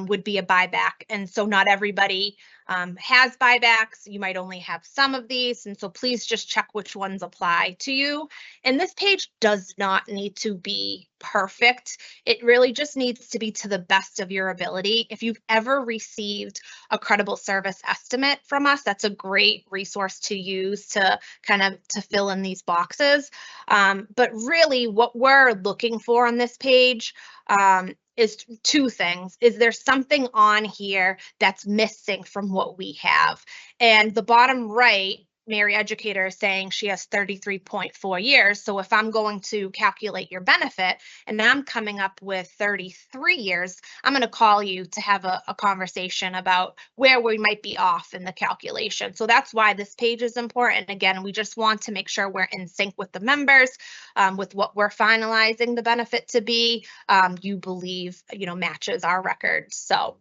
would be a buyback. And so not everybody has buybacks. You might only have some of these. And so please just check which ones apply to you. And this page does not need to be perfect. It really just needs to be to the best of your ability. If you've ever received a credible service estimate from us, that's a great resource to use to kind of to fill in these boxes. But really what we're looking for on this page is 2 things. Is there something on here that's missing from what we have? And the bottom right, Mary Educator is saying she has 33.4 years. So if I'm going to calculate your benefit and I'm coming up with 33 years, I'm going to call you to have a conversation about where we might be off in the calculation. So that's why this page is important. Again, we just want to make sure we're in sync with the members, with what we're finalizing the benefit to be, you believe, you know, matches our records. So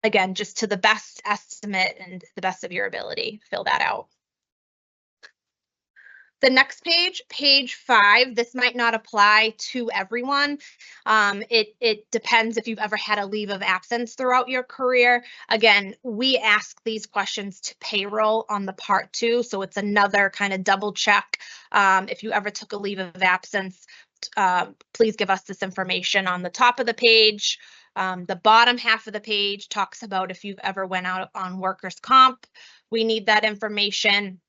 again, just to the best estimate and the best of your ability, fill that out. The next page, page 5, this might not apply to everyone. It depends if you've ever had a leave of absence throughout your career. Again, we ask these questions to payroll on the part 2, so it's another kind of double check. If you ever took a leave of absence, please give us this information on the top of the page. The bottom half of the page talks about if you've ever went out on workers' comp. We need that information.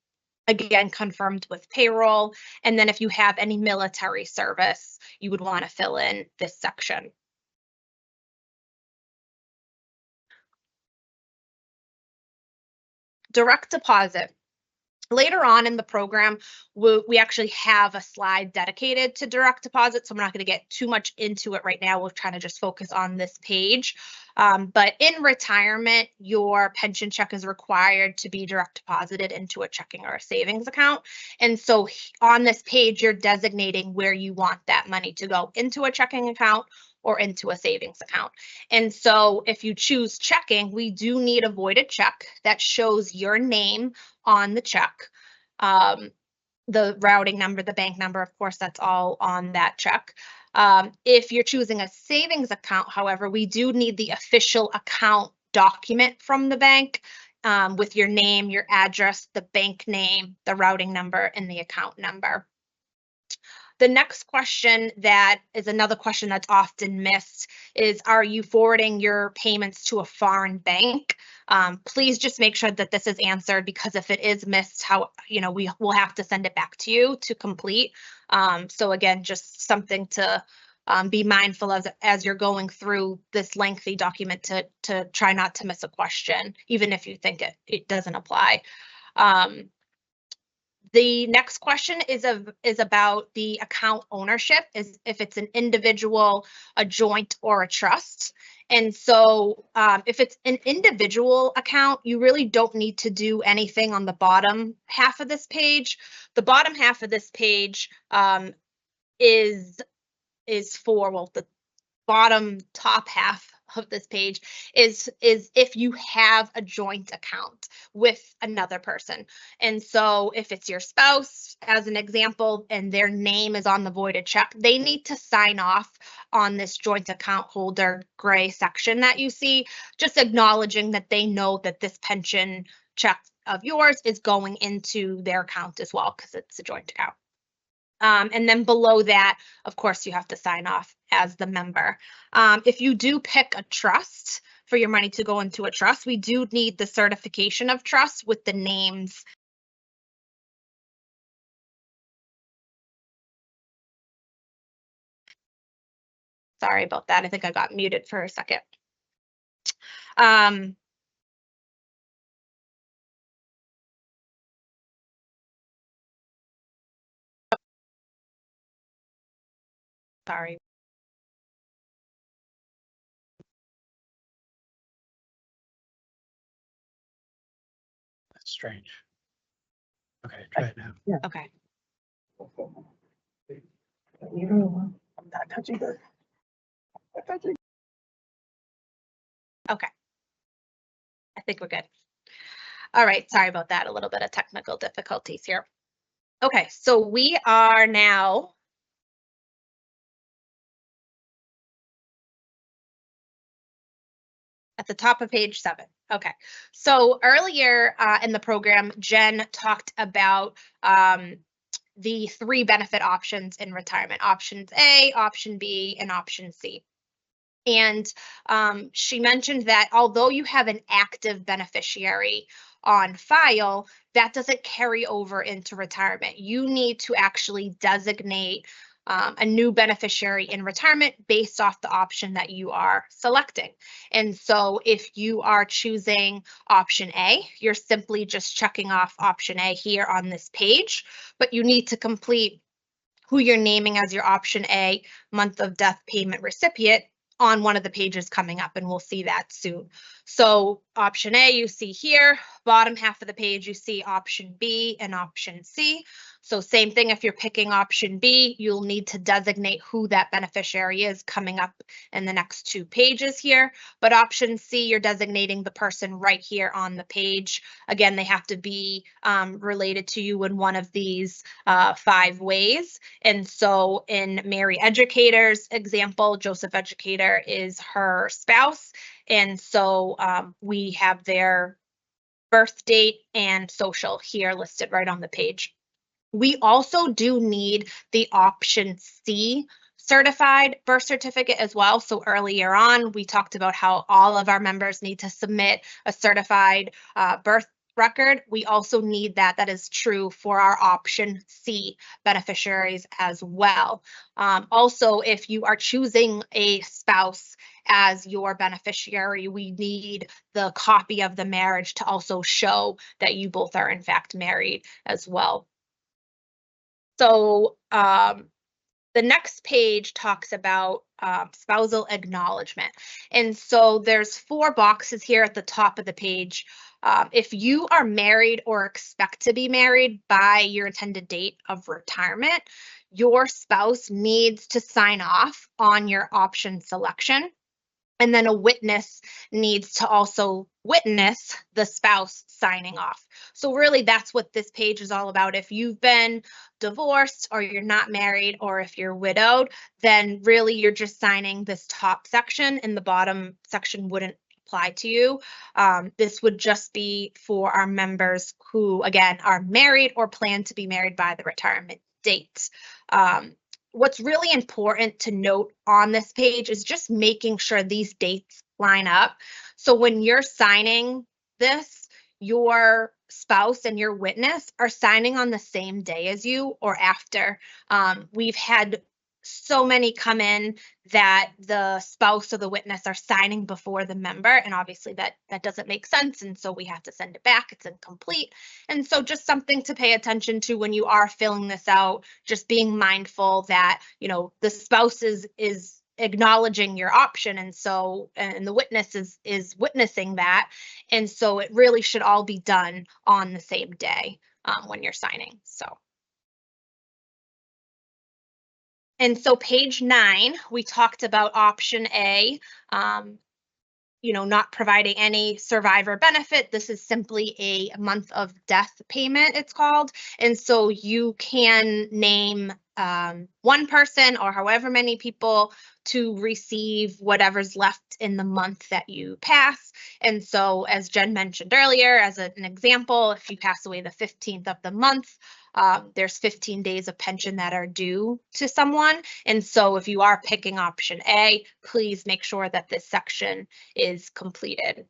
Again, confirmed with payroll. And then if you have any military service, you would want to fill in this section. Direct deposit. Later on in the program, we actually have a slide dedicated to direct deposit, so I'm not going to get too much into it right now. We're trying to just focus on this page. But in retirement, your pension check is required to be direct deposited into a checking or a savings account. And so on this page, you're designating where you want that money to go, into a checking account or into a savings account. And so if you choose checking, we do need a voided check that shows your name on the check. The routing number, the bank number, of course, that's all on that check. If you're choosing a savings account, however, we do need the official account document from the bank with your name, your address, the bank name, the routing number, and the account number. The next question that is another question that's often missed is, are you forwarding your payments to a foreign bank? Please just make sure that this is answered, because if it is missed, we will have to send it back to you to complete. So again, just something to be mindful of as you're going through this lengthy document to try not to miss a question, even if you think it doesn't apply. The next question is about the account ownership, is if it's an individual, a joint, or a trust. And so if it's an individual account, you really don't need to do anything on the bottom half of this page. The bottom half of this page is for, well, the bottom top half of this page is if you have a joint account with another person. And so if it's your spouse, as an example, and their name is on the voided check, they need to sign off on this joint account holder gray section that you see, just acknowledging that they know that this pension check of yours is going into their account as well because it's a joint account. And then below that, of course, you have to sign off as the member. If you do pick a trust for your money to go into a trust, we do need the certification of trust with the names. Sorry about that. I think I got muted for a second. Sorry. That's strange. Okay, try it now. Okay. I'm not touching her. Okay. I think we're good. All right. Sorry about that. A little bit of technical difficulties here. Okay. So we are now at the top of page 7. Okay. So earlier in the program, Jen talked about the 3 benefit options in retirement: options A, option B, and option C. And she mentioned that although you have an active beneficiary on file, that doesn't carry over into retirement. You need to actually designate a new beneficiary in retirement based off the option that you are selecting. And so if you are choosing option A, you're simply just checking off option A here on this page, but you need to complete who you're naming as your option A month of death payment recipient on one of the pages coming up, and we'll see that soon. So option A, you see here, bottom half of the page, you see option B and option C. So same thing, if you're picking option B, you'll need to designate who that beneficiary is coming up in the next 2 pages here. But option C, you're designating the person right here on the page. Again, they have to be related to you in one of these 5 ways. And so in Mary Educator's example, Joseph Educator is her spouse. And so we have their birth date and social here listed right on the page. We also do need the option C certified birth certificate as well. So earlier on, we talked about how all of our members need to submit a certified birth record. We also need that. That is true for our option C beneficiaries as well. Also, if you are choosing a spouse as your beneficiary, we need the copy of the marriage to also show that you both are in fact married as well. So the next page talks about spousal acknowledgement. And so there's 4 boxes here at the top of the page. If you are married or expect to be married by your intended date of retirement, your spouse needs to sign off on your option selection. And then a witness needs to also witness the spouse signing off. So really that's what this page is all about. If you've been divorced or you're not married, or if you're widowed, then really you're just signing this top section and the bottom section wouldn't apply to you. This would just be for our members who, again, are married or plan to be married by the retirement date. What's really important to note on this page is just making sure these dates line up. So when you're signing this, your spouse and your witness are signing on the same day as you or after. We've had so many come in that the spouse or the witness are signing before the member, and obviously that doesn't make sense, and so we have to send it back. It's incomplete. And so just something to pay attention to when you are filling this out, just being mindful that, you know, the spouse is acknowledging your option, and so and the witness is witnessing that, and so it really should all be done on the same day when you're signing. And so page 9, we talked about option A, you know, not providing any survivor benefit. This is simply a month of death payment, it's called. And so you can name one person or however many people to receive whatever's left in the month that you pass. And so, as Jen mentioned earlier, as an example, if you pass away the 15th of the month, there's 15 days of pension that are due to someone. And so if you are picking option A, please make sure that this section is completed.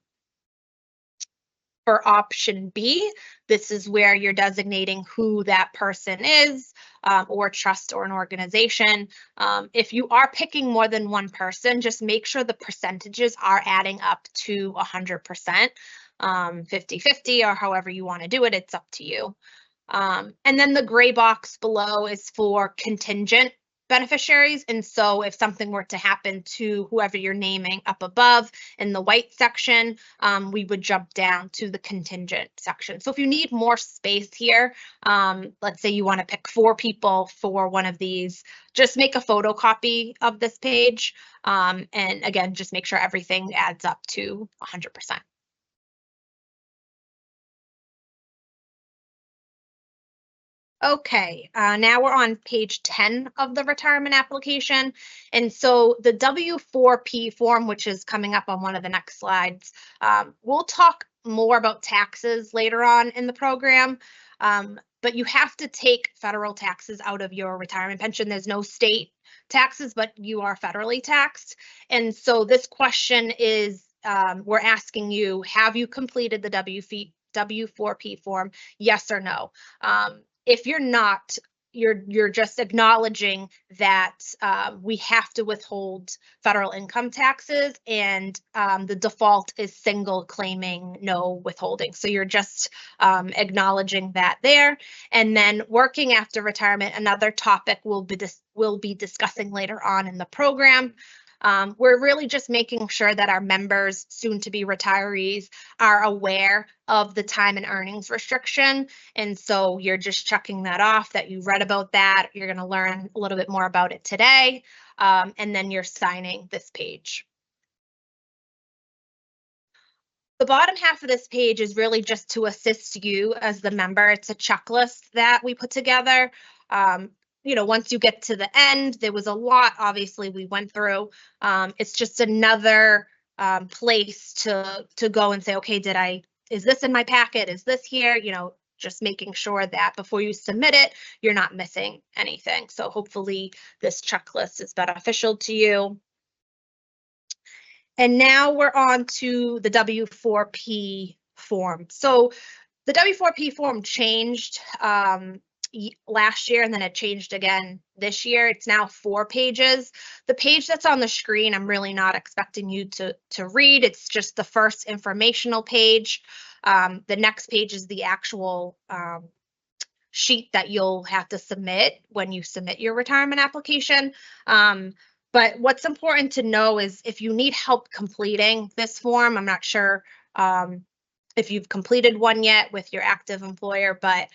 For option B, this is where you're designating who that person is, or trust or an organization. If you are picking more than one person, just make sure the percentages are adding up to 100%, 50-50, or however you want to do it, it's up to you. And then the gray box below is for contingent beneficiaries. And so if something were to happen to whoever you're naming up above in the white section, we would jump down to the contingent section. So if you need more space here, let's say you want to pick 4 people for one of these, just make a photocopy of this page. And again, just make sure everything adds up to 100%. Okay, now we're on page 10 of the retirement application. And so the W-4P form, which is coming up on one of the next slides, we'll talk more about taxes later on in the program, but you have to take federal taxes out of your retirement pension. There's no state taxes, but you are federally taxed. And so this question is, we're asking you, have you completed the W-4P form? Yes or no? If you're not, you're just acknowledging that we have to withhold federal income taxes, and the default is single claiming no withholding. So you're just acknowledging that there. And then working after retirement, another topic we'll be discussing later on in the program. We're really just making sure that our members, soon to be retirees, are aware of the time and earnings restriction. And so you're just checking that off, that you read about that. You're going to learn a little bit more about it today. And then you're signing this page. The bottom half of this page is really just to assist you as the member. It's a checklist that we put together. You know, once you get to the end, there was a lot, obviously, we went through. It's just another place to go and say, okay, is this in my packet? Is this here? You know, just making sure that before you submit it, you're not missing anything. So hopefully this checklist is beneficial to you. And now we're on to the W-4P form. So the W-4P form changed last year, and then it changed again this year. It's now 4 pages. The page that's on the screen, I'm really not expecting you to read. It's just the first informational page. The next page is the actual sheet that you'll have to submit when you submit your retirement application. But what's important to know is if you need help completing this form, I'm not sure if you've completed one yet with your active employer, but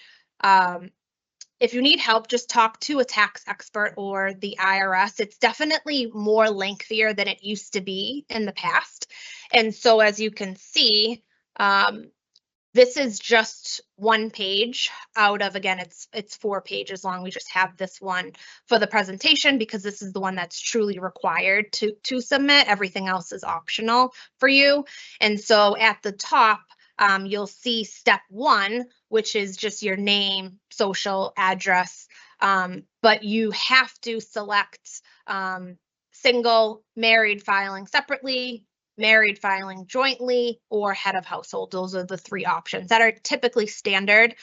if you need help, just talk to a tax expert or the IRS. It's definitely more lengthier than it used to be in the past. And so as you can see, this is just 1 page out of, again, it's 4 pages long. We just have this one for the presentation because this is the one that's truly required to submit. Everything else is optional for you. And so at the top, you'll see step 1, which is just your name, social, address, but you have to select single, married filing separately, married filing jointly, or head of household. Those are the 3 options that are typically standard.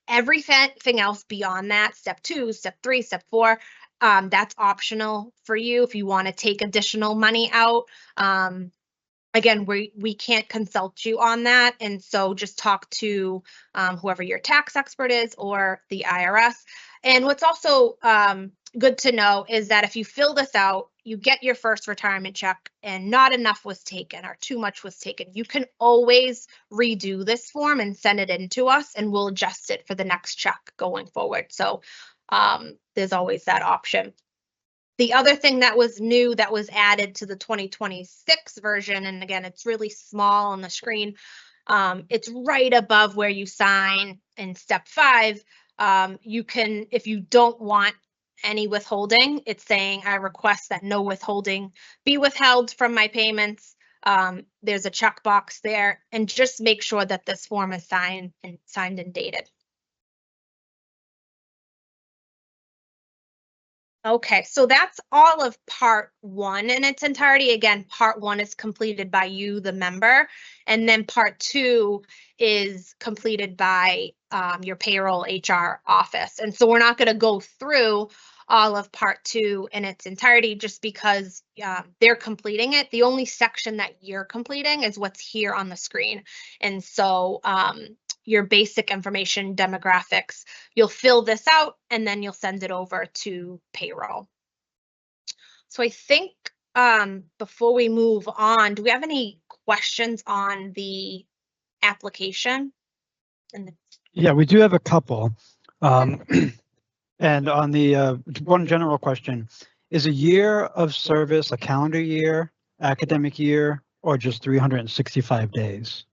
Everything else beyond that, step 2, step 3, step 4, that's optional for you if you want to take additional money out. Again, we can't consult you on that. And so just talk to whoever your tax expert is or the IRS. And what's also good to know is that if you fill this out, you get your first retirement check and not enough was taken or too much was taken, you can always redo this form and send it in to us and we'll adjust it for the next check going forward. So there's always that option. The other thing that was new that was added to the 2026 version, and again, it's really small on the screen, it's right above where you sign in step 5. You can, if you don't want any withholding. It's saying I request that no withholding be withheld from my payments. There's a checkbox there, and just make sure that this form is signed and dated. Okay, so that's all of part one in its entirety. Again, part one is completed by you, the member, and then part two is completed by your payroll HR office. And so we're not going to go through all of part two in its entirety just because they're completing it. The only section that you're completing is what's here on the screen. And so your basic information, demographics, you'll fill this out and then you'll send it over to payroll. So I think before we move on, do we have any questions on the application? Yeah, we do have a couple. And on the one general question, is a year of service a calendar year, academic year, or just 365 days?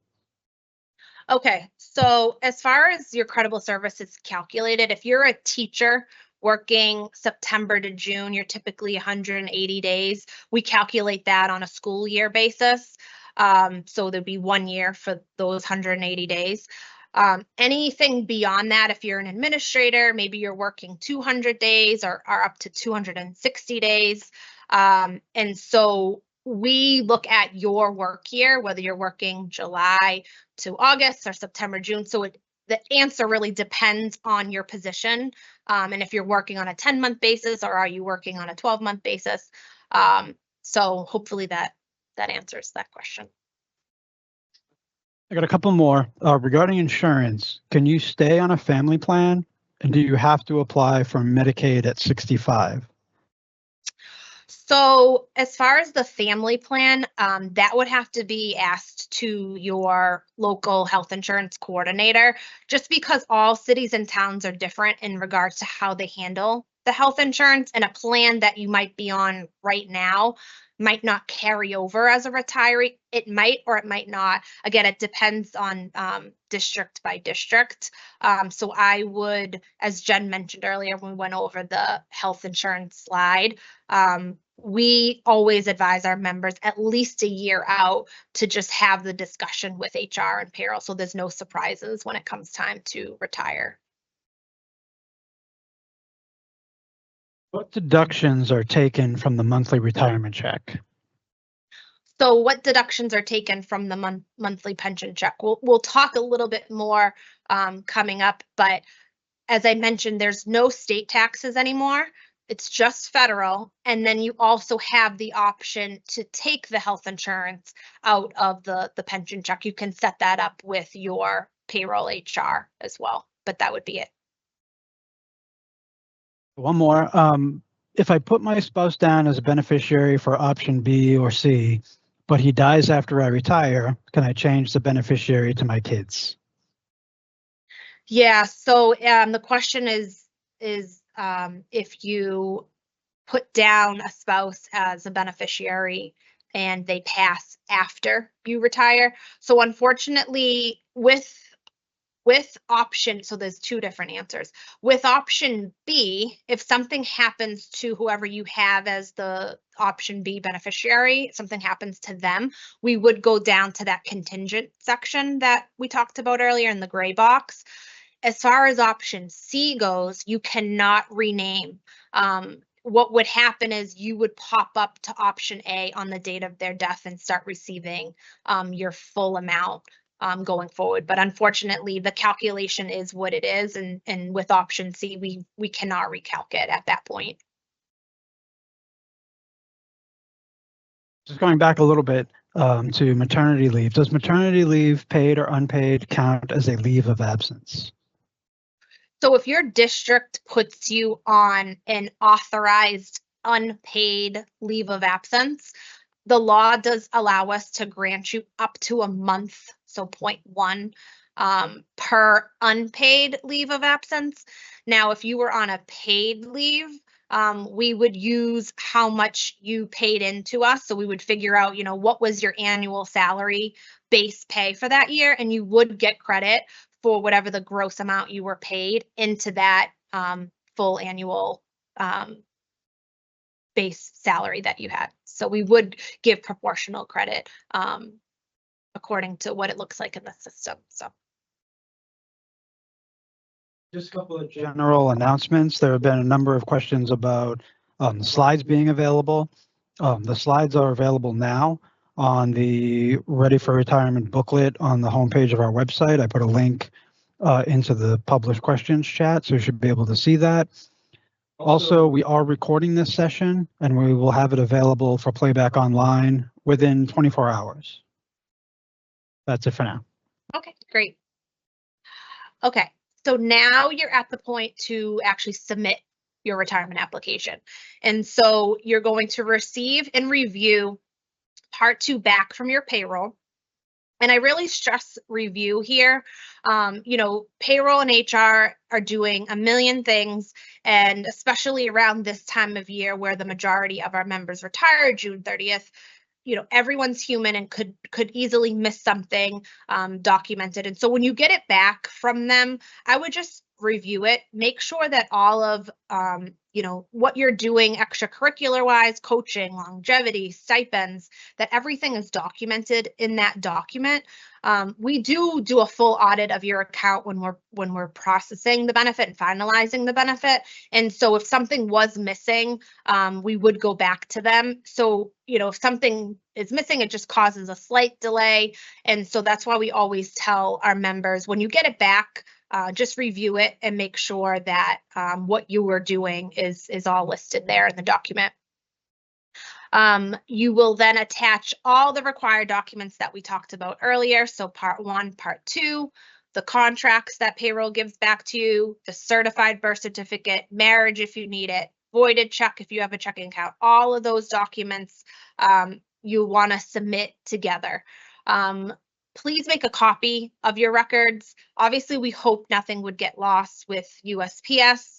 Okay, so as far as your credible service is calculated, if you're a teacher working September to June, you're typically 180 days. We calculate that on a school year basis. So there'd be 1 year for those 180 days. Anything beyond that, if you're an administrator, maybe you're working 200 days or up to 260 days. And so we look at your work year, whether you're working July to August or September, June. So the answer really depends on your position. And if you're working on a 10-month basis or are you working on a 12-month basis? So hopefully that answers that question. I got a couple more. Regarding insurance, can you stay on a family plan? And do you have to apply for Medicaid at 65? So as far as the family plan, that would have to be asked to your local health insurance coordinator, just because all cities and towns are different in regards to how they handle the health insurance, and a plan that you might be on right now might not carry over as a retiree. It might or it might not. Again, it depends on district by district. So I would, as Jen mentioned earlier when we went over the health insurance slide, we always advise our members at least a year out to just have the discussion with HR and payroll so there's no surprises when it comes time to retire. What deductions are taken from the monthly retirement check? So what deductions are taken from the monthly pension check? We'll talk a little bit more coming up, but as I mentioned, there's no state taxes anymore. It's just federal. And then you also have the option to take the health insurance out of the pension check. You can set that up with your payroll HR as well, but that would be it. One more. If I put my spouse down as a beneficiary for option B or C, but he dies after I retire, can I change the beneficiary to my kids? Yeah, so the question is if you put down a spouse as a beneficiary and they pass after you retire. So unfortunately, with option, so there's two different answers. With option B, if something happens to whoever you have as the option B beneficiary, something happens to them, we would go down to that contingent section that we talked about earlier in the gray box. As far as option C goes, you cannot rename. What would happen is you would pop up to option A on the date of their death and start receiving your full amount going forward. But unfortunately, the calculation is what it is. And with option C, we cannot recalc it at that point. Just going back a little bit to maternity leave. Does maternity leave, paid or unpaid, count as a leave of absence? So if your district puts you on an authorized unpaid leave of absence, the law does allow us to grant you up to a month, so 0.1 per unpaid leave of absence. Now, if you were on a paid leave, we would use how much you paid into us. So we would figure out, what was your annual salary base pay for that year, and you would get credit for whatever the gross amount you were paid into that full annual base salary that you had. So we would give proportional credit according to what it looks like in the system. So. Just a couple of general announcements. There have been a number of questions about the slides being available. The slides are available now on the Ready for Retirement booklet on the homepage of our website. I put a link into the published questions chat, so you should be able to see that. Also, we are recording this session and we will have it available for playback online within 24 hours. That's it for now. Okay, great. Okay, so now you're at the point to actually submit your retirement application. And so you're going to receive and review Part 2 back from your payroll. And I really stress review here. You know, payroll and HR are doing a million things, and especially around this time of year where the majority of our members retire June 30th, you know, everyone's human and could easily miss something documented. And so when you get it back from them, I would just review it, make sure that all of, you know, what you're doing extracurricular wise, coaching, longevity, stipends, that everything is documented in that document. We do a full audit of your account when we're processing the benefit and finalizing the benefit. And so if something was missing, we would go back to them. So, you know, if something is missing, it just causes a slight delay. And so that's why we always tell our members, when you get it back, just review it and make sure that what you were doing is all listed there in the document. You will then attach all the required documents that we talked about earlier. So Part 1, Part 2, the contracts that payroll gives back to you, the certified birth certificate, marriage if you need it, voided check if you have a checking account, all of those documents you want to submit together. Please make a copy of your records. Obviously, we hope nothing would get lost with USPS,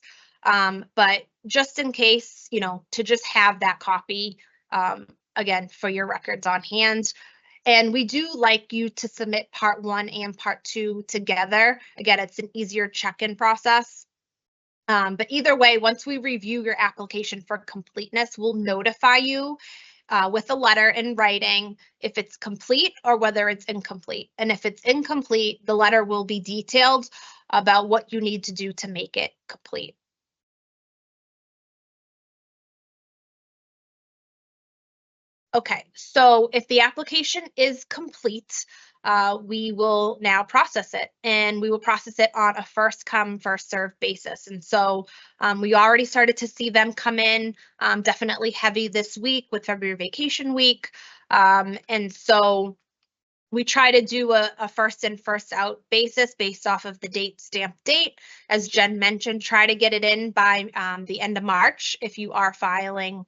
but just in case, you know, to just have that copy, again, for your records on hand. And we do like you to submit Part 1 and Part 2 together. Again, it's an easier check-in process. But either way, once we review your application for completeness, we'll notify you with a letter in writing if it's complete or whether it's incomplete. And if it's incomplete, the letter will be detailed about what you need to do to make it complete. Okay, so if the application is complete, we will now process it, and we will process it on a first come, first served basis. And so we already started to see them come in, definitely heavy this week with February vacation week. And so we try to do a first in, first out basis based off of the stamp date. As Jen mentioned, try to get it in by the end of March if you are filing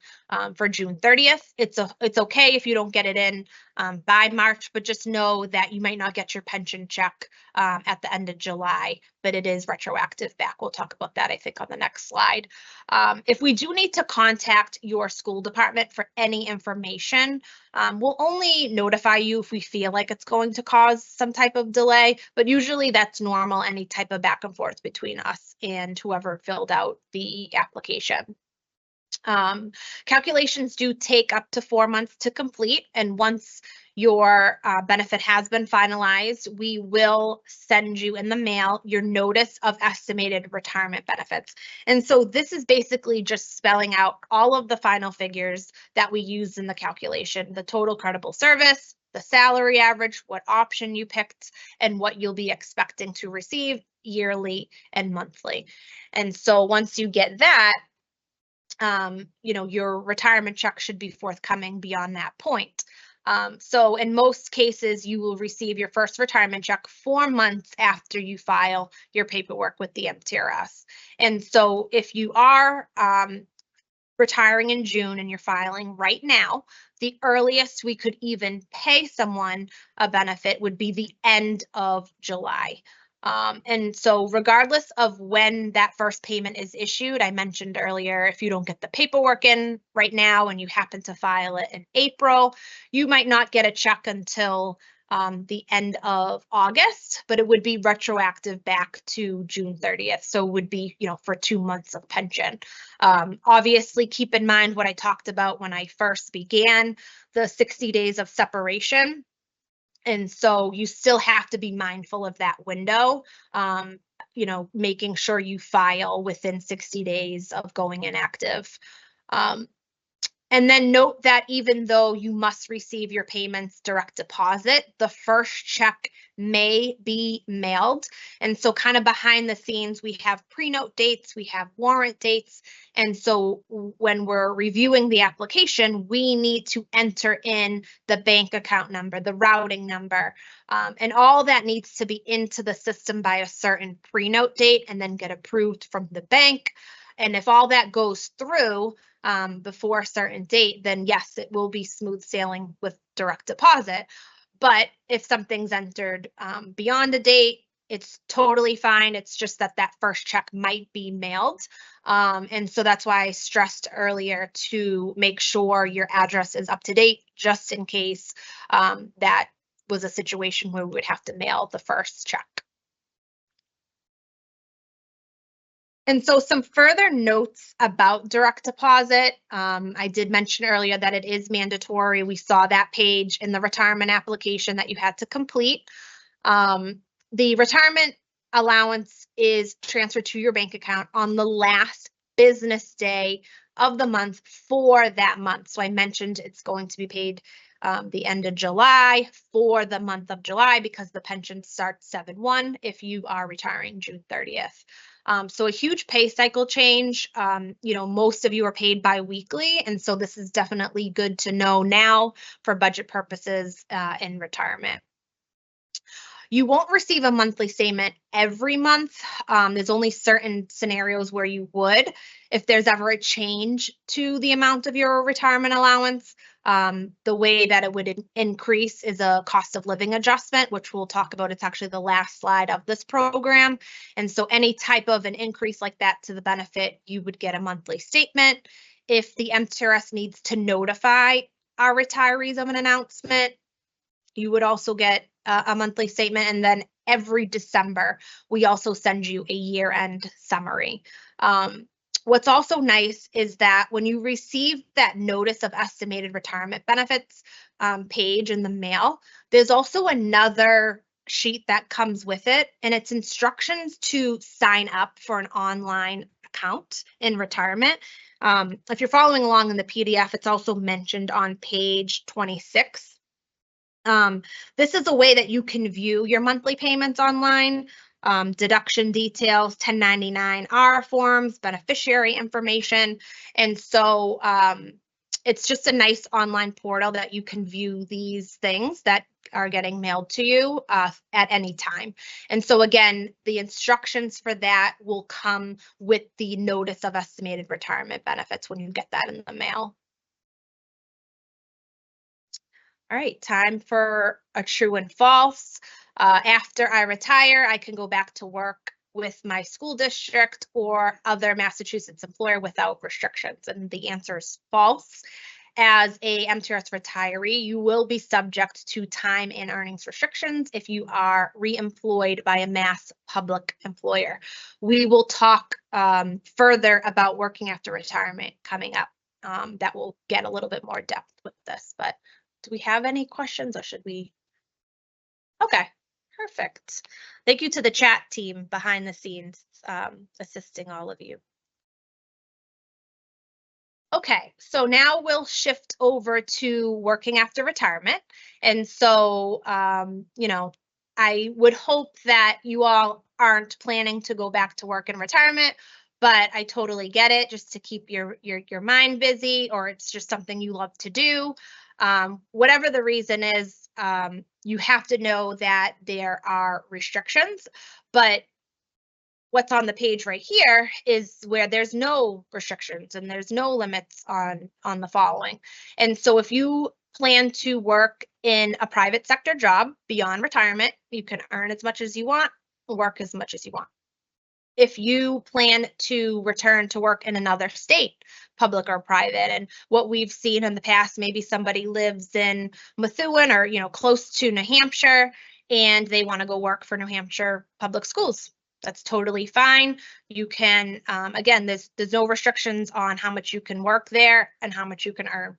for June 30th. It's okay if you don't get it in by March, but just know that you might not get your pension check at the end of July, but it is retroactive back. We'll talk about that, I think, on the next slide. If we do need to contact your school department for any information, we'll only notify you if we feel like it's going to cause some type of delay, but usually that's normal, any type of back and forth between us and whoever filled out the application. Calculations do take up to 4 months to complete, and once your benefit has been finalized, we will send you in the mail your notice of estimated retirement benefits. And so this is basically just spelling out all of the final figures that we used in the calculation, the total credible service, the salary average, what option you picked, and what you'll be expecting to receive yearly and monthly. And so once you get that, you know, your retirement check should be forthcoming beyond that point. So in most cases, you will receive your first retirement check 4 months after you file your paperwork with the MTRS. And so if you are retiring in June and you're filing right now, the earliest we could even pay someone a benefit would be the end of July. And so regardless of when that first payment is issued, I mentioned earlier, if you don't get the paperwork in right now and you happen to file it in April, you might not get a check until the end of August, but it would be retroactive back to June 30th. So it would be, for 2 months of pension. Obviously, keep in mind what I talked about when I first began, the 60 days of separation. And so you still have to be mindful of that window, making sure you file within 60 days of going inactive. And then note that even though you must receive your payments direct deposit, the first check may be mailed. And so kind of behind the scenes, we have pre-note dates, we have warrant dates. And so when we're reviewing the application, we need to enter in the bank account number, the routing number, and all that needs to be into the system by a certain pre-note date and then get approved from the bank. And if all that goes through, before a certain date, then yes, it will be smooth sailing with direct deposit. But if something's entered beyond a date, it's totally fine. It's just that first check might be mailed. And so that's why I stressed earlier to make sure your address is up to date, just in case that was a situation where we would have to mail the first check. And so some further notes about direct deposit. I did mention earlier that it is mandatory. We saw that page in the retirement application that you had to complete. The retirement allowance is transferred to your bank account on the last business day of the month for that month. So I mentioned it's going to be paid the end of July for the month of July because the pension starts 7/1 if you are retiring June 30th. So a huge pay cycle change. Most of you are paid bi-weekly, and so this is definitely good to know now for budget purposes in retirement. You won't receive a monthly statement every month. There's only certain scenarios where you would. If there's ever a change to the amount of your retirement allowance, the way that it would increase is a cost of living adjustment, which we'll talk about. It's actually the last slide of this program. And so any type of an increase like that to the benefit, you would get a monthly statement. If the MTRS needs to notify our retirees of an announcement, you would also get a monthly statement. And then every December, we also send you a year-end summary. What's also nice is that when you receive that notice of estimated retirement benefits page in the mail, there's also another sheet that comes with it, and it's instructions to sign up for an online account in retirement. If you're following along in the PDF, it's also mentioned on page 26. This is a way that you can view your monthly payments online, deduction details, 1099-R forms, beneficiary information. And so it's just a nice online portal that you can view these things that are getting mailed to you at any time. And so again, the instructions for that will come with the notice of estimated retirement benefits when you get that in the mail. All right, time for a true and false. After I retire, I can go back to work with my school district or other Massachusetts employer without restrictions. And the answer is false. As a MTRS retiree, you will be subject to time and earnings restrictions if you are re-employed by a mass public employer. We will talk further about working after retirement coming up. That will get a little bit more depth with this, but do we have any questions or should we? Okay, perfect. Thank you to the chat team behind the scenes assisting all of you. Okay, so now we'll shift over to working after retirement. And so, I would hope that you all aren't planning to go back to work in retirement, but I totally get it, just to keep your mind busy, or it's just something you love to do. Whatever the reason is, you have to know that there are restrictions, but what's on the page right here is where there's no restrictions and there's no limits on the following. And so if you plan to work in a private sector job beyond retirement, you can earn as much as you want, work as much as you want. if you plan to return to work in another state, public or private. And what we've seen in the past, maybe somebody lives in Methuen or, close to New Hampshire, and they want to go work for New Hampshire public schools. That's totally fine. You can, again, there's no restrictions on how much you can work there and how much you can earn.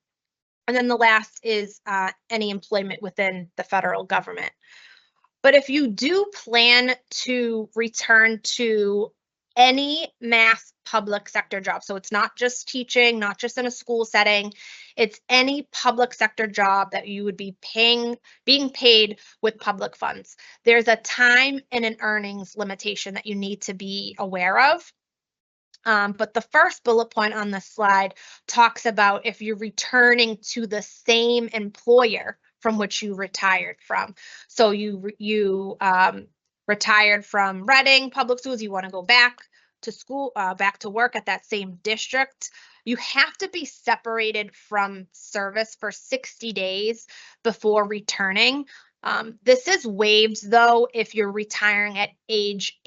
And then the last is any employment within the federal government. But if you do plan to return to any mass public sector job, so it's not just teaching, not just in a school setting, it's any public sector job that you would be being paid with public funds. There's a time and an earnings limitation that you need to be aware of. But the first bullet point on this slide talks about if you're returning to the same employer from which you retired from. So you retired from Reading Public Schools, you want to go back to school, back to work at that same district. You have to be separated from service for 60 days before returning. This is waived though if you're retiring at age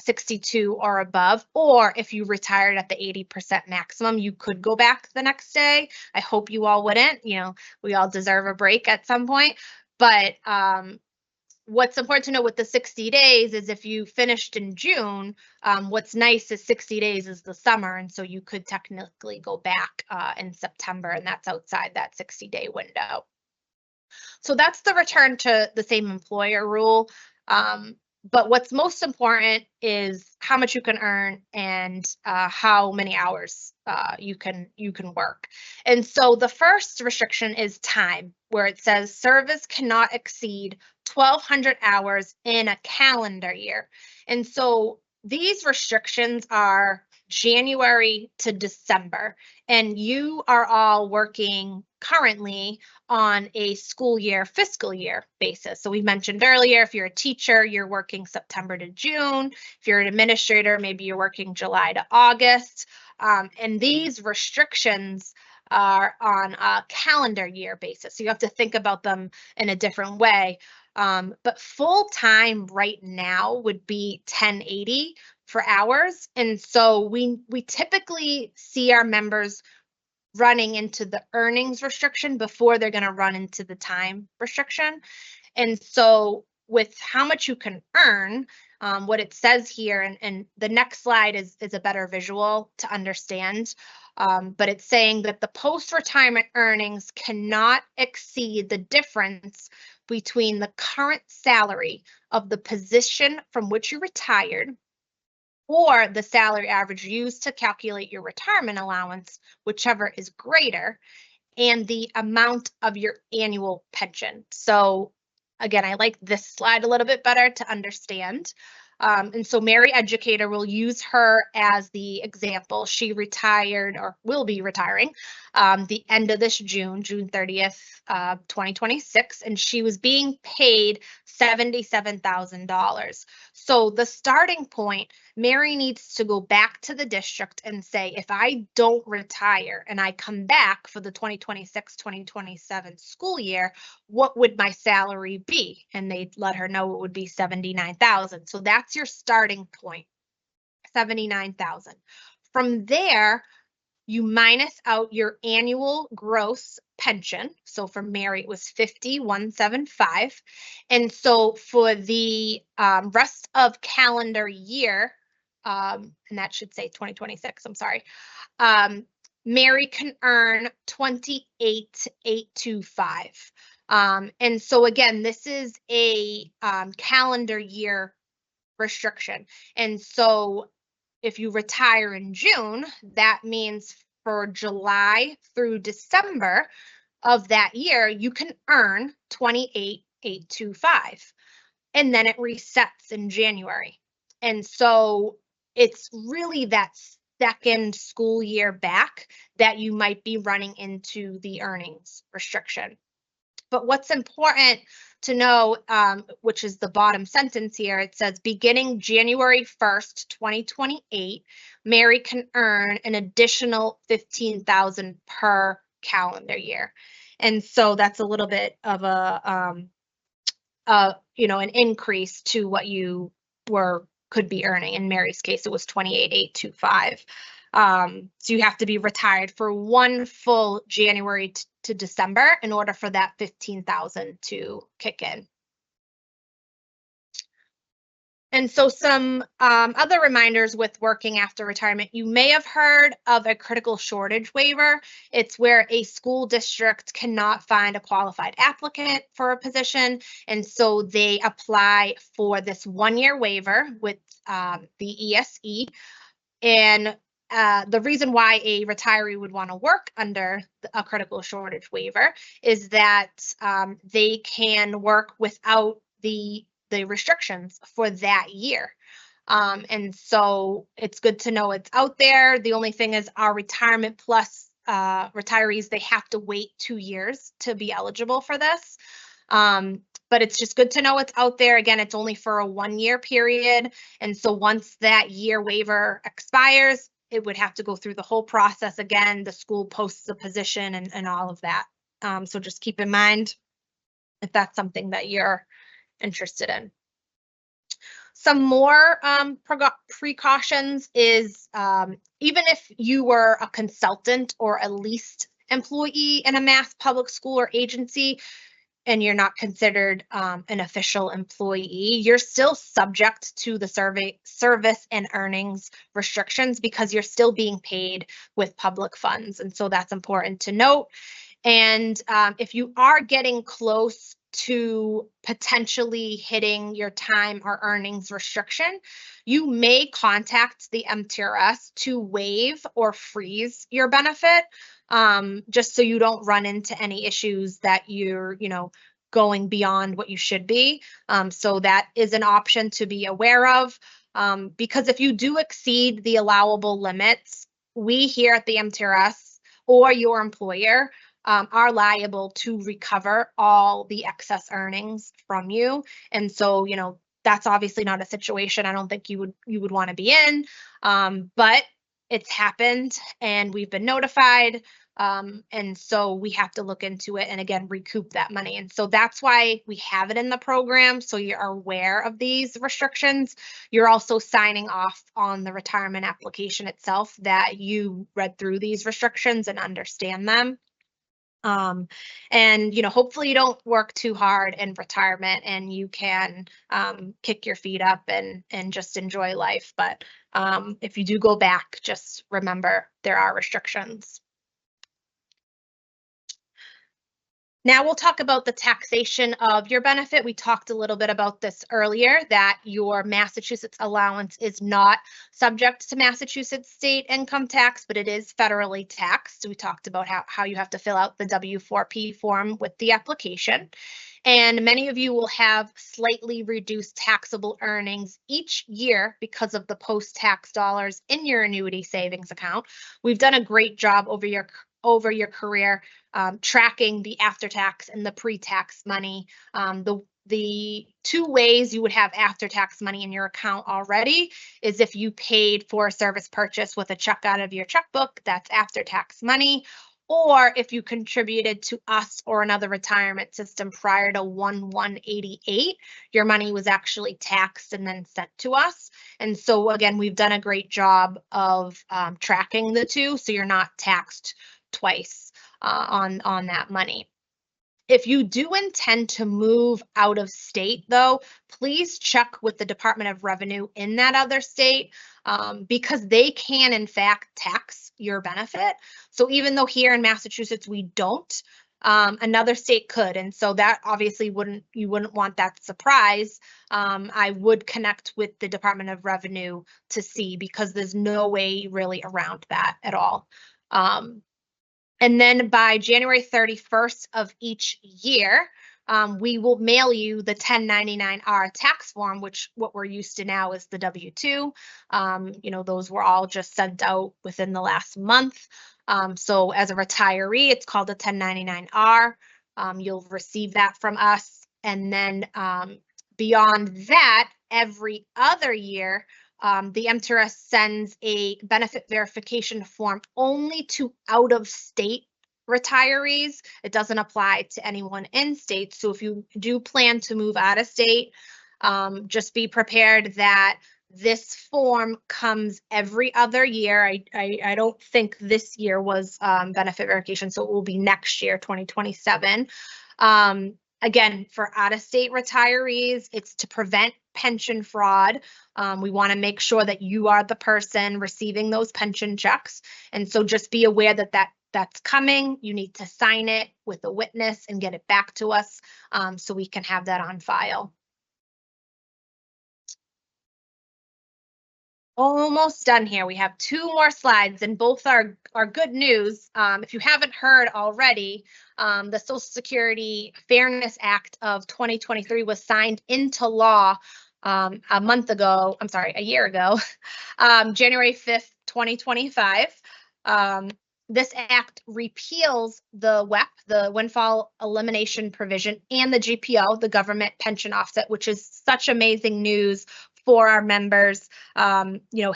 62 or above, or if you retired at the 80% maximum, you could go back the next day. I hope you all wouldn't. We all deserve a break at some point. But what's important to know with the 60 days is if you finished in June, what's nice is 60 days is the summer, and so you could technically go back in September, and that's outside that 60-day window. So that's the return to the same employer rule. But what's most important is how much you can earn and how many hours you can work. And so the first restriction is time, where it says service cannot exceed 1,200 hours in a calendar year. And so these restrictions are January to December, and you are all working currently on a school year, fiscal year basis. So we mentioned earlier, if you're a teacher, you're working September to June. If you're an administrator, maybe you're working July to August. And these restrictions are on a calendar year basis. So you have to think about them in a different way. But full time right now would be 1080 for hours. And so we typically see our members running into the earnings restriction before they're going to run into the time restriction. And so with how much you can earn, what it says here, and the next slide is a better visual to understand, but it's saying that the post-retirement earnings cannot exceed the difference between the current salary of the position from which you retired or the salary average used to calculate your retirement allowance, whichever is greater, and the amount of your annual pension. So again, I like this slide a little bit better to understand. And so Mary Educator, will use her as the example. She retired, or will be retiring, the end of this June 30th, 2026, and she was being paid $77,000. So the starting point, Mary needs to go back to the district and say, if I don't retire and I come back for the 2026-2027 school year, what would my salary be? And they let her know it would be $79,000. So that's your starting point, $79,000. From there, you minus out your annual gross pension. So for Mary, it was $50,175. And so for the rest of calendar year, and that should say 2026, I'm sorry, Mary can earn $28,825. And so again, this is a calendar year restriction. And so if you retire in June, that means for July through December of that year, you can earn $28,825. And then it resets in January. And so it's really that second school year back that you might be running into the earnings restriction. But what's important to know, which is the bottom sentence here, it says beginning January 1st, 2028, Mary can earn an additional $15,000 per calendar year. And so that's a little bit of an increase to what you were could be earning. In Mary's case, it was 28,825. So you have to be retired for one full January to December in order for that 15,000 to kick in. And so some other reminders with working after retirement, you may have heard of a critical shortage waiver. It's where a school district cannot find a qualified applicant for a position. And so they apply for this 1-year waiver with the ESE. And the reason why a retiree would want to work under a critical shortage waiver is that they can work without the restrictions for that year. And so it's good to know it's out there. The only thing is our retirement plus retirees, they have to wait 2 years to be eligible for this. But it's just good to know it's out there. Again, it's only for a 1-year period. And so once that year waiver expires, it would have to go through the whole process again. The school posts the position and all of that. So just keep in mind if that's something that you're interested in. Some more precautions is even if you were a consultant or a leased employee in a Mass public school or agency and you're not considered an official employee, you're still subject to the service and earnings restrictions because you're still being paid with public funds. And so that's important to note. And if you are getting close to potentially hitting your time or earnings restriction, you may contact the MTRS to waive or freeze your benefit, just so you don't run into any issues that you're, going beyond what you should be. So that is an option to be aware of, because if you do exceed the allowable limits, we here at the MTRS or your employer are liable to recover all the excess earnings from you. And so, that's obviously not a situation I don't think you would want to be in, but it's happened and we've been notified. And so we have to look into it and again, recoup that money. And so that's why we have it in the program. So you're aware of these restrictions. You're also signing off on the retirement application itself that you read through these restrictions and understand them. And hopefully you don't work too hard in retirement and you can kick your feet up and just enjoy life. But if you do go back, just remember there are restrictions. Now we'll talk about the taxation of your benefit. We talked a little bit about this earlier, that your Massachusetts allowance is not subject to Massachusetts state income tax, but it is federally taxed. So we talked about how you have to fill out the W-4P form with the application. And many of you will have slightly reduced taxable earnings each year because of the post-tax dollars in your annuity savings account. We've done a great job over your career tracking the after-tax and the pre-tax money. The 2 ways you would have after-tax money in your account already is if you paid for a service purchase with a check out of your checkbook, that's after-tax money, or if you contributed to us or another retirement system prior to 1/1/88, your money was actually taxed and then sent to us. And so again, we've done a great job of tracking the 2, so you're not taxed twice on that money. If you do intend to move out of state, though, please check with the Department of Revenue in that other state, because they can, in fact, tax your benefit. So even though here in Massachusetts we don't, another state could. And so that obviously you wouldn't want that surprise. I would connect with the Department of Revenue to see, because there's no way really around that at all. And then by January 31st of each year, we will mail you the 1099-R tax form, which what we're used to now is the W-2. Those were all just sent out within the last month. So as a retiree, it's called a 1099-R. You'll receive that from us. And then beyond that, every other year, the MTRS sends a benefit verification form only to out-of-state retirees. It doesn't apply to anyone in state. So if you do plan to move out of state, just be prepared that This form comes every other year. I don't think this year was benefit verification, so it will be next year, 2027. Again, for out-of-state retirees, it's to prevent pension fraud. We want to make sure that you are the person receiving those pension checks. And so just be aware that that's coming. You need to sign it with a witness and get it back to us so we can have that on file. Almost done here. We have 2 more slides and both are good news. If you haven't heard already, the Social Security Fairness Act of 2023 was signed into law a year ago, January 5th, 2025. This act repeals the WEP, the windfall elimination provision, and the GPO, the government pension offset, which is such amazing news for our members.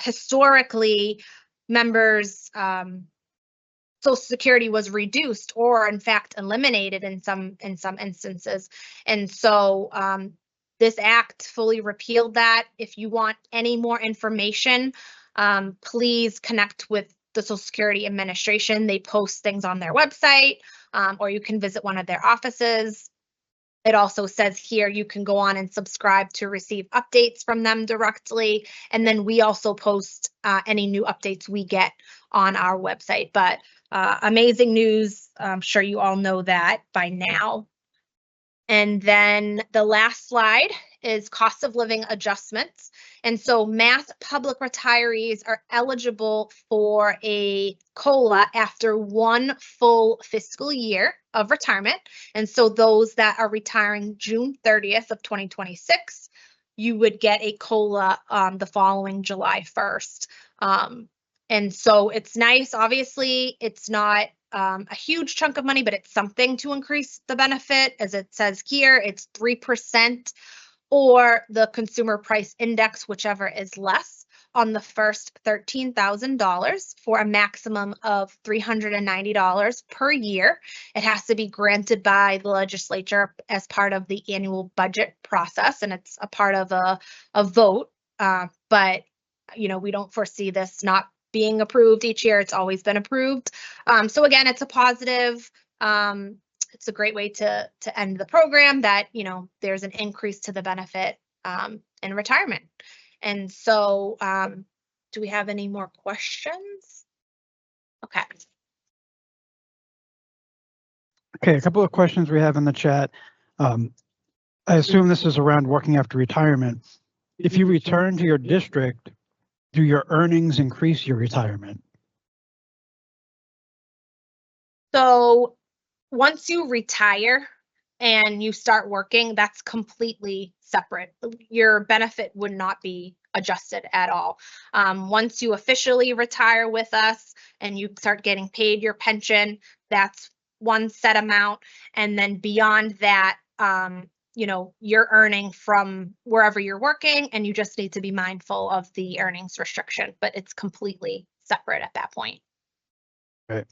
Historically, members' Social Security was reduced or, in fact, eliminated in some instances, and so this act fully repealed that. If you want any more information, please connect with the Social Security Administration. They post things on their website, or you can visit one of their offices. It also says here you can go on and subscribe to receive updates from them directly. And then we also post any new updates we get on our website. But amazing news. I'm sure you all know that by now. And then the last slide is cost of living adjustments. And so Mass public retirees are eligible for a COLA after 1 full fiscal year of retirement. And so those that are retiring June 30th of 2026, you would get a COLA the following July 1st. And so it's nice. Obviously, it's not a huge chunk of money, but it's something to increase the benefit. As it says here, it's 3% or the consumer price index, whichever is less, on the first $13,000 for a maximum of $390 per year. It has to be granted by the legislature as part of the annual budget process, and it's a part of a vote. But we don't foresee this not being approved each year. It's always been approved. So again, it's a positive. It's a great way to end the program that, there's an increase to the benefit in retirement. And so do we have any more questions? Okay. Okay, a couple of questions we have in the chat. I assume this is around working after retirement. If you return to your district, do your earnings increase your retirement? So once you retire and you start working, that's completely separate. Your benefit would not be adjusted at all. Once you officially retire with us and you start getting paid your pension, that's one set amount. And then beyond that, you're earning from wherever you're working, and you just need to be mindful of the earnings restriction, but it's completely separate at that point. Right.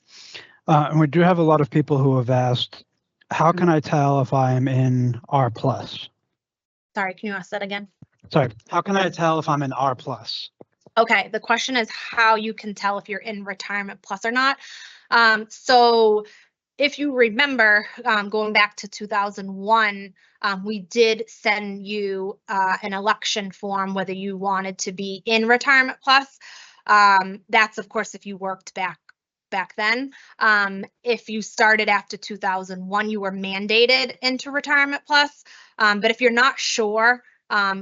And we do have a lot of people who have asked, how can I tell if I'm in R+? Sorry, can you ask that again? Sorry, how can I tell if I'm in R+? Okay, the question is how you can tell if you're in retirement plus or not. So if you remember, going back to 2001, we did send you an election form whether you wanted to be in retirement plus. That's, of course, if you worked back then. If you started after 2001, you were mandated into retirement plus. But if you're not sure,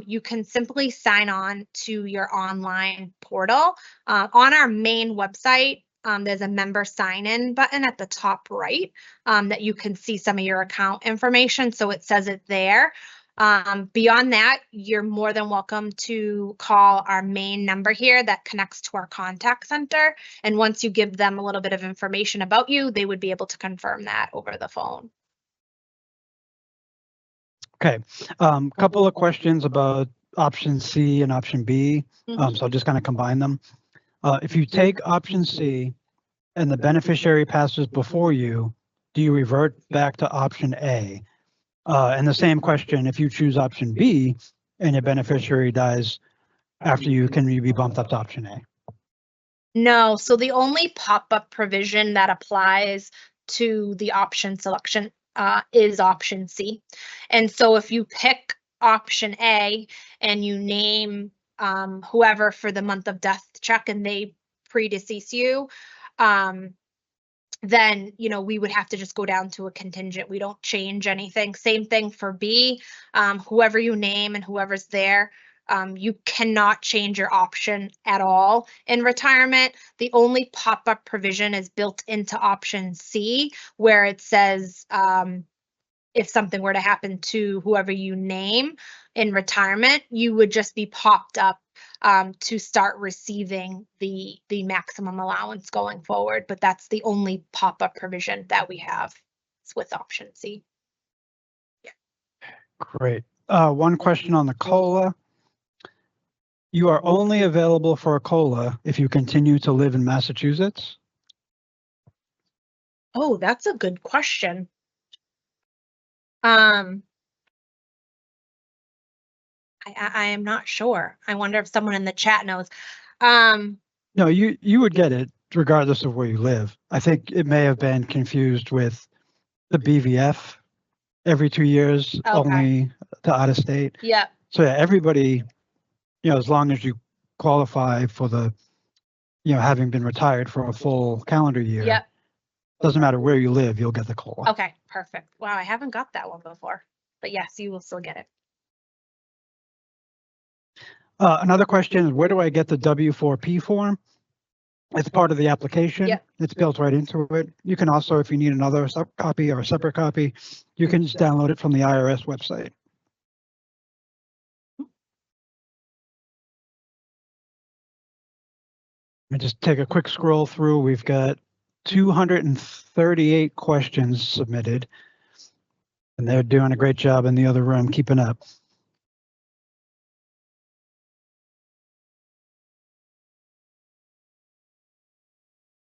you can simply sign on to your online portal. On our main website, there's a member sign-in button at the top right that you can see some of your account information. So it says it there. Beyond that, you're more than welcome to call our main number here that connects to our contact center. And once you give them a little bit of information about you, they would be able to confirm that over the phone. Okay, couple of questions about option C and option B. So I'll just kind of combine them. If you take option C and the beneficiary passes before you, do you revert back to option A? And the same question, if you choose option B and your beneficiary dies after you can you be bumped up to option A? No, so the only pop-up provision that applies to the option selection is option C. And so if you pick option A and you name whoever for the month of death check and they predecease you, then, you know, we would have to just go down to a contingent. We don't change anything. Same thing for B, whoever you name and whoever's there. You cannot change your option at all in retirement. The only pop-up provision is built into option C, where it says if something were to happen to whoever you name in retirement, you would just be popped up to start receiving the maximum allowance going forward. But that's the only pop-up provision that we have. It's with option C. Great. One question on the COLA. You are only available for a COLA if you continue to live in Massachusetts? Oh, that's a good question. I am not sure. I wonder if someone in the chat knows. No, you would get it regardless of where you live. I think it may have been confused with the BVF every 2 years, Okay. only to out of state. Yeah. So yeah, everybody, you know, as long as you qualify for the, you know, having been retired for a full calendar year, Yep. doesn't matter where you live, you'll get the COLA. Okay, perfect. Wow, I haven't got that one before, but yes, you will still get it. Another question is, where do I get the W4P form? It's part of the application. Yep. It's built right into it. You can also, if you need another copy or a separate copy, you can just download it from the IRS website. Let me just take a quick scroll through. We've got 238 questions submitted, and they're doing a great job in the other room keeping up.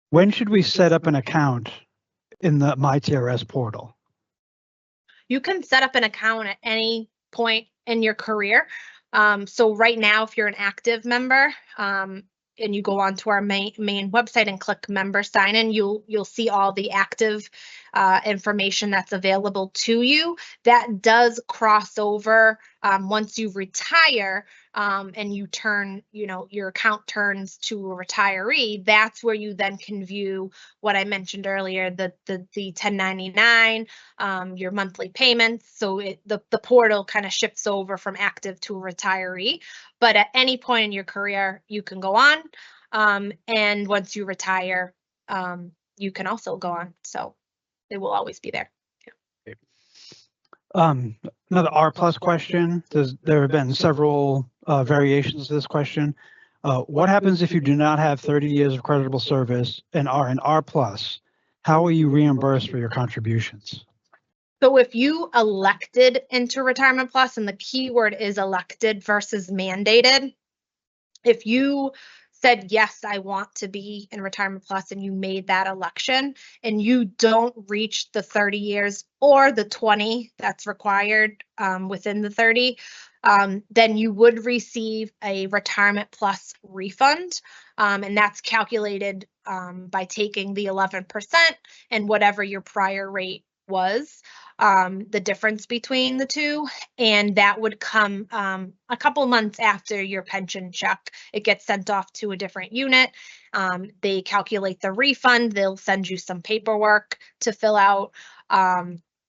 When should we set up an account in the MTRS portal? You can set up an account at any point in your career. So right now, if you're an active member, and you go onto our main website and click member sign in, you'll see all the active information that's available to you. That does cross over once you retire and you turn, you know, your account turns to a retiree. That's where you then can view what I mentioned earlier, the 1099, your monthly payments. So the portal kind of shifts over from active to a retiree. But at any point in your career, you can go on. And once you retire, you can also go on. So it will always be there. Another R+ question. There have been several variations to this question. What happens if you do not have 30 years of creditable service and are an R+? How are you reimbursed for your contributions? So if you elected into Retirement Plus, and the keyword is elected versus mandated, if you said, yes, I want to be in Retirement Plus, and you made that election and you don't reach the 30 years or the 20 that's required within the 30, then you would receive a Retirement Plus refund. And that's calculated by taking the 11% and whatever your prior rate was, the difference between the two, and that would come a couple months after your pension check. It gets sent off to a different unit. They calculate the refund. They'll send you some paperwork to fill out.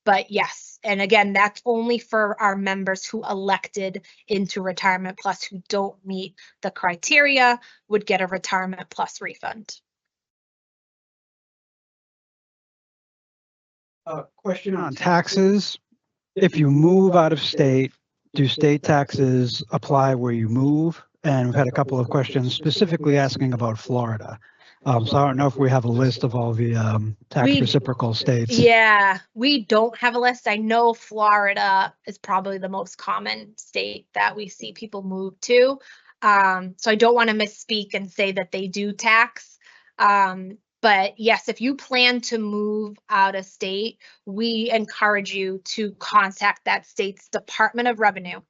But yes, and again, that's only for our members who elected into Retirement Plus, who don't meet the criteria would get a Retirement Plus refund. Question on taxes. If you move out of state, do state taxes apply where you move? And we've had a couple of questions specifically asking about Florida. So I don't know if we have a list of all the tax reciprocal states. Yeah, we don't have a list. I know Florida is probably the most common state that we see people move to. So I don't want to misspeak and say that they do tax. But yes, if you plan to move out of state, we encourage you to contact that state's Department of Revenue.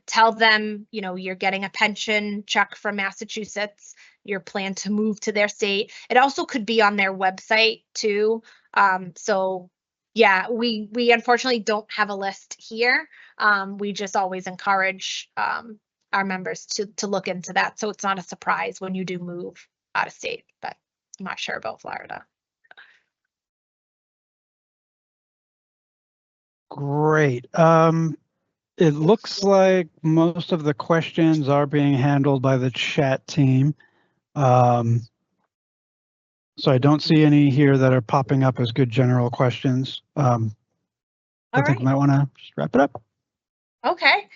Tell them, you know, you're getting a pension check from Massachusetts, your plan to move to their state. It also could be on their website too. So yeah, we unfortunately don't have a list here. We just always encourage our members to look into that, so it's not a surprise when you do move out of state, but I'm not sure about Florida. Great. It looks like most of the questions are being handled by the chat team. So I don't see any here that are popping up as good general questions. I think we might want to just wrap it up. Okay.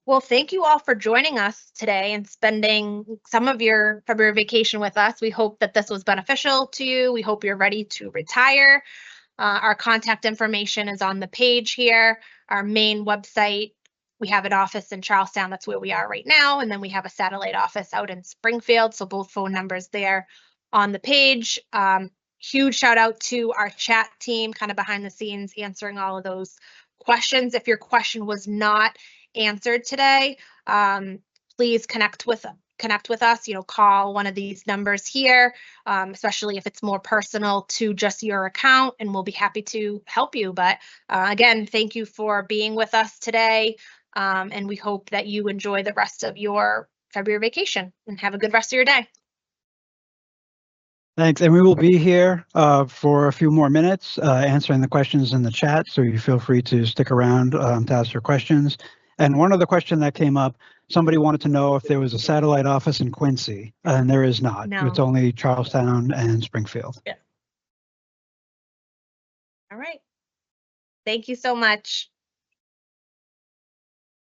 Well, thank you all for joining us today and spending some of your February vacation with us. We hope that this was beneficial to you. We hope you're ready to retire. Our contact information is on the page here. Our main website, we have an office in Charlestown. That's where we are right now. And then we have a satellite office out in Springfield. So both phone numbers there on the page. Huge shout out to our chat team, kind of behind the scenes, answering all of those questions. If your question was not answered today, please connect with us, you know, call one of these numbers here, especially if it's more personal to just your account, and we'll be happy to help you. But again, thank you for being with us today. And we hope that you enjoy the rest of your February vacation and have a good rest of your day. Thanks. And we will be here for a few more minutes answering the questions in the chat. So you feel free to stick around to ask your questions. And one other question that came up, somebody wanted to know if there was a satellite office in Quincy, and there is not. No. It's only Charlestown and Springfield. Yeah. All right. Thank you so much.